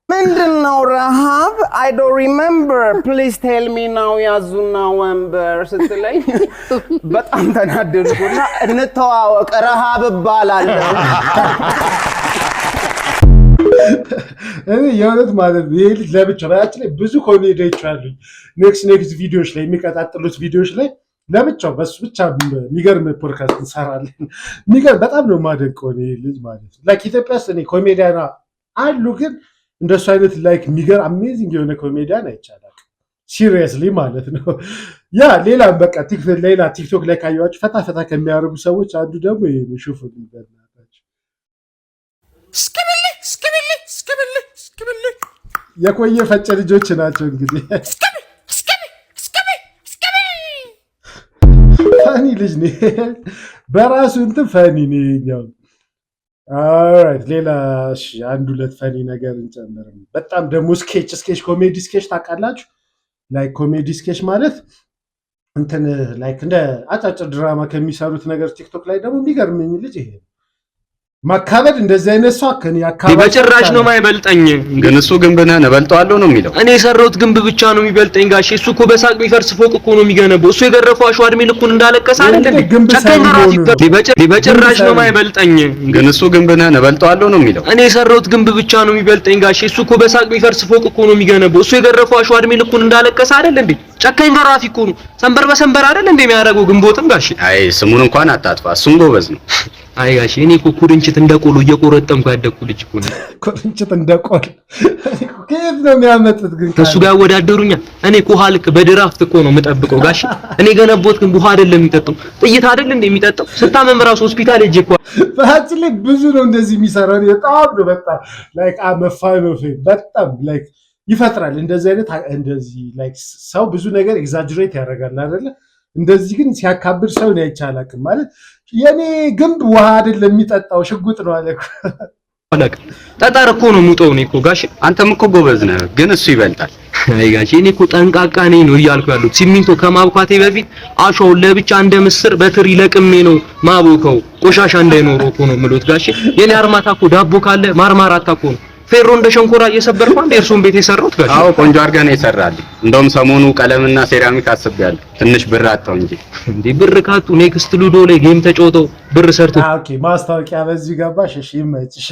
ምንድነው ረሃብ? አይ ዶንት ሪሜምበር ፕሊዝ ቴል ሚ ናው ያዙና ወንበር ስትለኝ በጣም ተናደድኩና እንተዋወቅ ረሃብ እባላለሁ። እኔ የእውነት ማለት ነው ይሄ ልጅ ለብቻ ባያችን ላይ ብዙ ኮሜዲዎች አሉኝ። ኔክስት ቪዲዮዎች ላይ የሚቀጣጥሉት ቪዲዮዎች ላይ ለብቻው በሱ ብቻ የሚገርም ፖድካስት እንሰራለን። የሚገርም በጣም ነው የማደንቀው ይሄ ልጅ ማለት ነው። ላይክ ኢትዮጵያ ውስጥ እኔ ኮሜዲያን አሉ ግን እንደሱ አይነት ላይክ የሚገርም አሜዚንግ የሆነ ኮሜዲያን አይቻላል። ሲሪየስሊ ማለት ነው። ያ ሌላ በቃ ቲክቶክ ላይ ካያችሁ ፈታ ከሚያደርጉ ሰዎች አንዱ ደግሞ ይሄ ነው። ሹፉ ሊበናታችሁ ስክብል የቆየ ፈጨ ልጆች ናቸው እንግዲህ ፈኒ ልጅ ነው በራሱ እንትን ፈኒ ነው። ኦልራይት ሌላ 1-2 ፈኒ ነገር እንጨምር። በጣም ደግሞ ስኬች ኮሜዲ ስኬች ታውቃላችሁ? ላይክ ኮሜዲ ስኬች ማለት እንትን ላይክ እንደ አጫጭር ድራማ ከሚሰሩት ነገር ቲክቶክ ላይ ደግሞ የሚገርመኝ ልጅ ይሄ ማካበድ እንደዚህ አይነት ሰው አከኒ አካባቢ በጭራሽ ነው የማይበልጠኝ። ግን እሱ ግንብ ነህ እበልጠዋለሁ ነው የሚለው። እኔ የሰራሁት ግንብ ብቻ ነው የሚበልጠኝ ጋሼ። እሱ እኮ በሳቅ የሚፈርስ ፎቅ እኮ ነው የሚገነባው። እሱ የገረፈው አሸዋ እድሜ ልኩን እንዳለቀሰ አይደል እንዴ? በጭራሽ ነው የማይበልጠኝ። ግን እሱ ግንብ ነህ እበልጠዋለሁ ነው የሚለው። እኔ የሰራሁት ግንብ ብቻ ነው የሚበልጠኝ ጋሼ። እሱ እኮ በሳቅ የሚፈርስ ፎቅ እኮ ነው የሚገነባው። እሱ የገረፈው አሸዋ እድሜ ልኩን እንዳለቀሰ አይደል እንዴ? ጨካኝ ዘራፊ እኮ ነው። ሰንበር በሰንበር አይደል እንዴ የሚያደርገው ግንቦትም ጋሼ። አይ ስሙን እንኳን አታጥፋ፣ እሱም ጎበዝ ነው። አይ ጋሼ እኔ እኮ ኩርንችት እንደቆሎ እየቆረጠምኩ ያደኩ ልጅ እኮ ነው። ኩርንችት እንደቆሎ ከየት ነው የሚያመጡት ግን? ከሱ ጋር ወዳደሩኛ። እኔ እኮ ሀልክ በድራፍት እኮ ነው የምጠብቀው ጋሼ። እኔ ገነቦት ግን ውሃ አይደለም የሚጠጣው፣ ጥይት አይደል እንደ የሚጠጣው። ስታመም ራሱ ሆስፒታል ሄጄ እኮ በአጭር ላይ ብዙ ነው እንደዚህ የሚሰራው። በጣም ነው በጣም ላይክ በጣም ላይክ ይፈጥራል እንደዚህ አይነት እንደዚህ ላይክ ሰው ብዙ ነገር ኤግዛጀሬት ያደርጋል አይደለ? እንደዚህ ግን ሲያካብድ ሰው ነው አይቻላልም ማለት የኔ ግንብ ውሃ አይደለም የሚጠጣው ሽጉጥ ነው አለ እኮ። አለቅ ጠጠር እኮ ነው ሙጠው ነው እኮ ጋሽ። አንተም እኮ ጎበዝ ነህ፣ ግን እሱ ይበልጣል። አይ ጋሽ እኔ እኮ ጠንቃቃ ነኝ ነው እያልኩ ያሉት። ሲሚንቶ ከማብኳቴ በፊት አሸዋውን ለብቻ እንደ ምስር በትሪ ለቅሜ ነው ማቦከው፣ ቆሻሻ እንዳይኖረው እኮ ነው የምሉት ጋሽ። የኔ አርማታ እኮ ዳቦ ካለ ማርማራታ እኮ ነው ፌሮ እንደ ሸንኮራ እየሰበርኩ አንዴ እርሱን ቤት የሰራሁት ጋሽ። አዎ ቆንጆ አድርገህ ነው የሰራልኝ። እንደውም ሰሞኑ ቀለምና ሴራሚክ አስቤያለሁ። ትንሽ ብር አጣው እንጂ እንዴ ብር ካጡ ኔክስት ሉዶ ላይ ጌም ተጫውተው ብር ሰርቶ ኦኬ ማስታወቂያ በዚህ ገባሽ። እሺ ይመችሽ።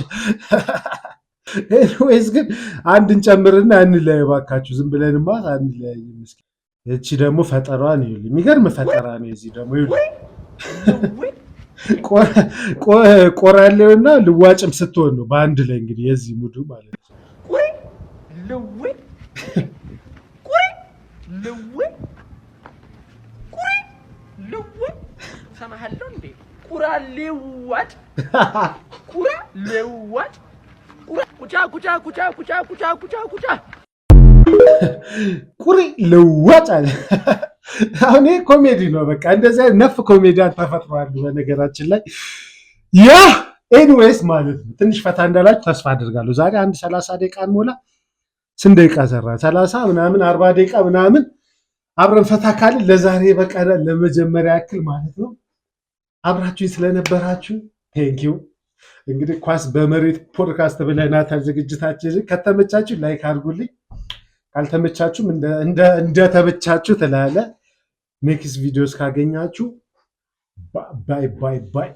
ኤኒዌይስ ግን አንድ እንጨምርና እንለያይ ባካችሁ። ዝም ብለንማ አንለያይ። ምስኪን እቺ ደግሞ ፈጠሯ ነው። የሚገርም ፈጠራ ነው። እዚህ ደግሞ ቆራሌውና ልዋጭም ስትሆን ነው በአንድ ላይ እንግዲህ የዚህ ሙዱ ማለት ነው። ሰማሃለው እንዴ ቁራሌዋጭ ቁራሌዋጭ ኩቻ ቁሪ ልዋጭ አለ። አሁን ኮሜዲ ነው በቃ። እንደዚህ ነፍ ኮሜዲያን ተፈጥሯል በነገራችን ላይ። ያ ኤኒዌይስ ማለት ነው ትንሽ ፈታ እንዳላችሁ ተስፋ አድርጋለሁ። ዛሬ አንድ 30 ደቂቃ እንሞላ። ስንት ደቂቃ ሰራ? 30 ምናምን 40 ደቂቃ ምናምን አብረን ፈታ ካልን ለዛሬ በቃ ለመጀመሪያ ያክል ማለት ነው። አብራችሁኝ ስለነበራችሁ ቴንኪው። እንግዲህ ኳስ በመሬት ፖድካስት ብለናታል ዝግጅታችን። ከተመቻችሁ ላይክ አድርጉልኝ፣ ካልተመቻችሁም እንደተመቻችሁ ትላለ። ኔክስት ቪዲዮስ ካገኛችሁ ባይ ባይ ባይ።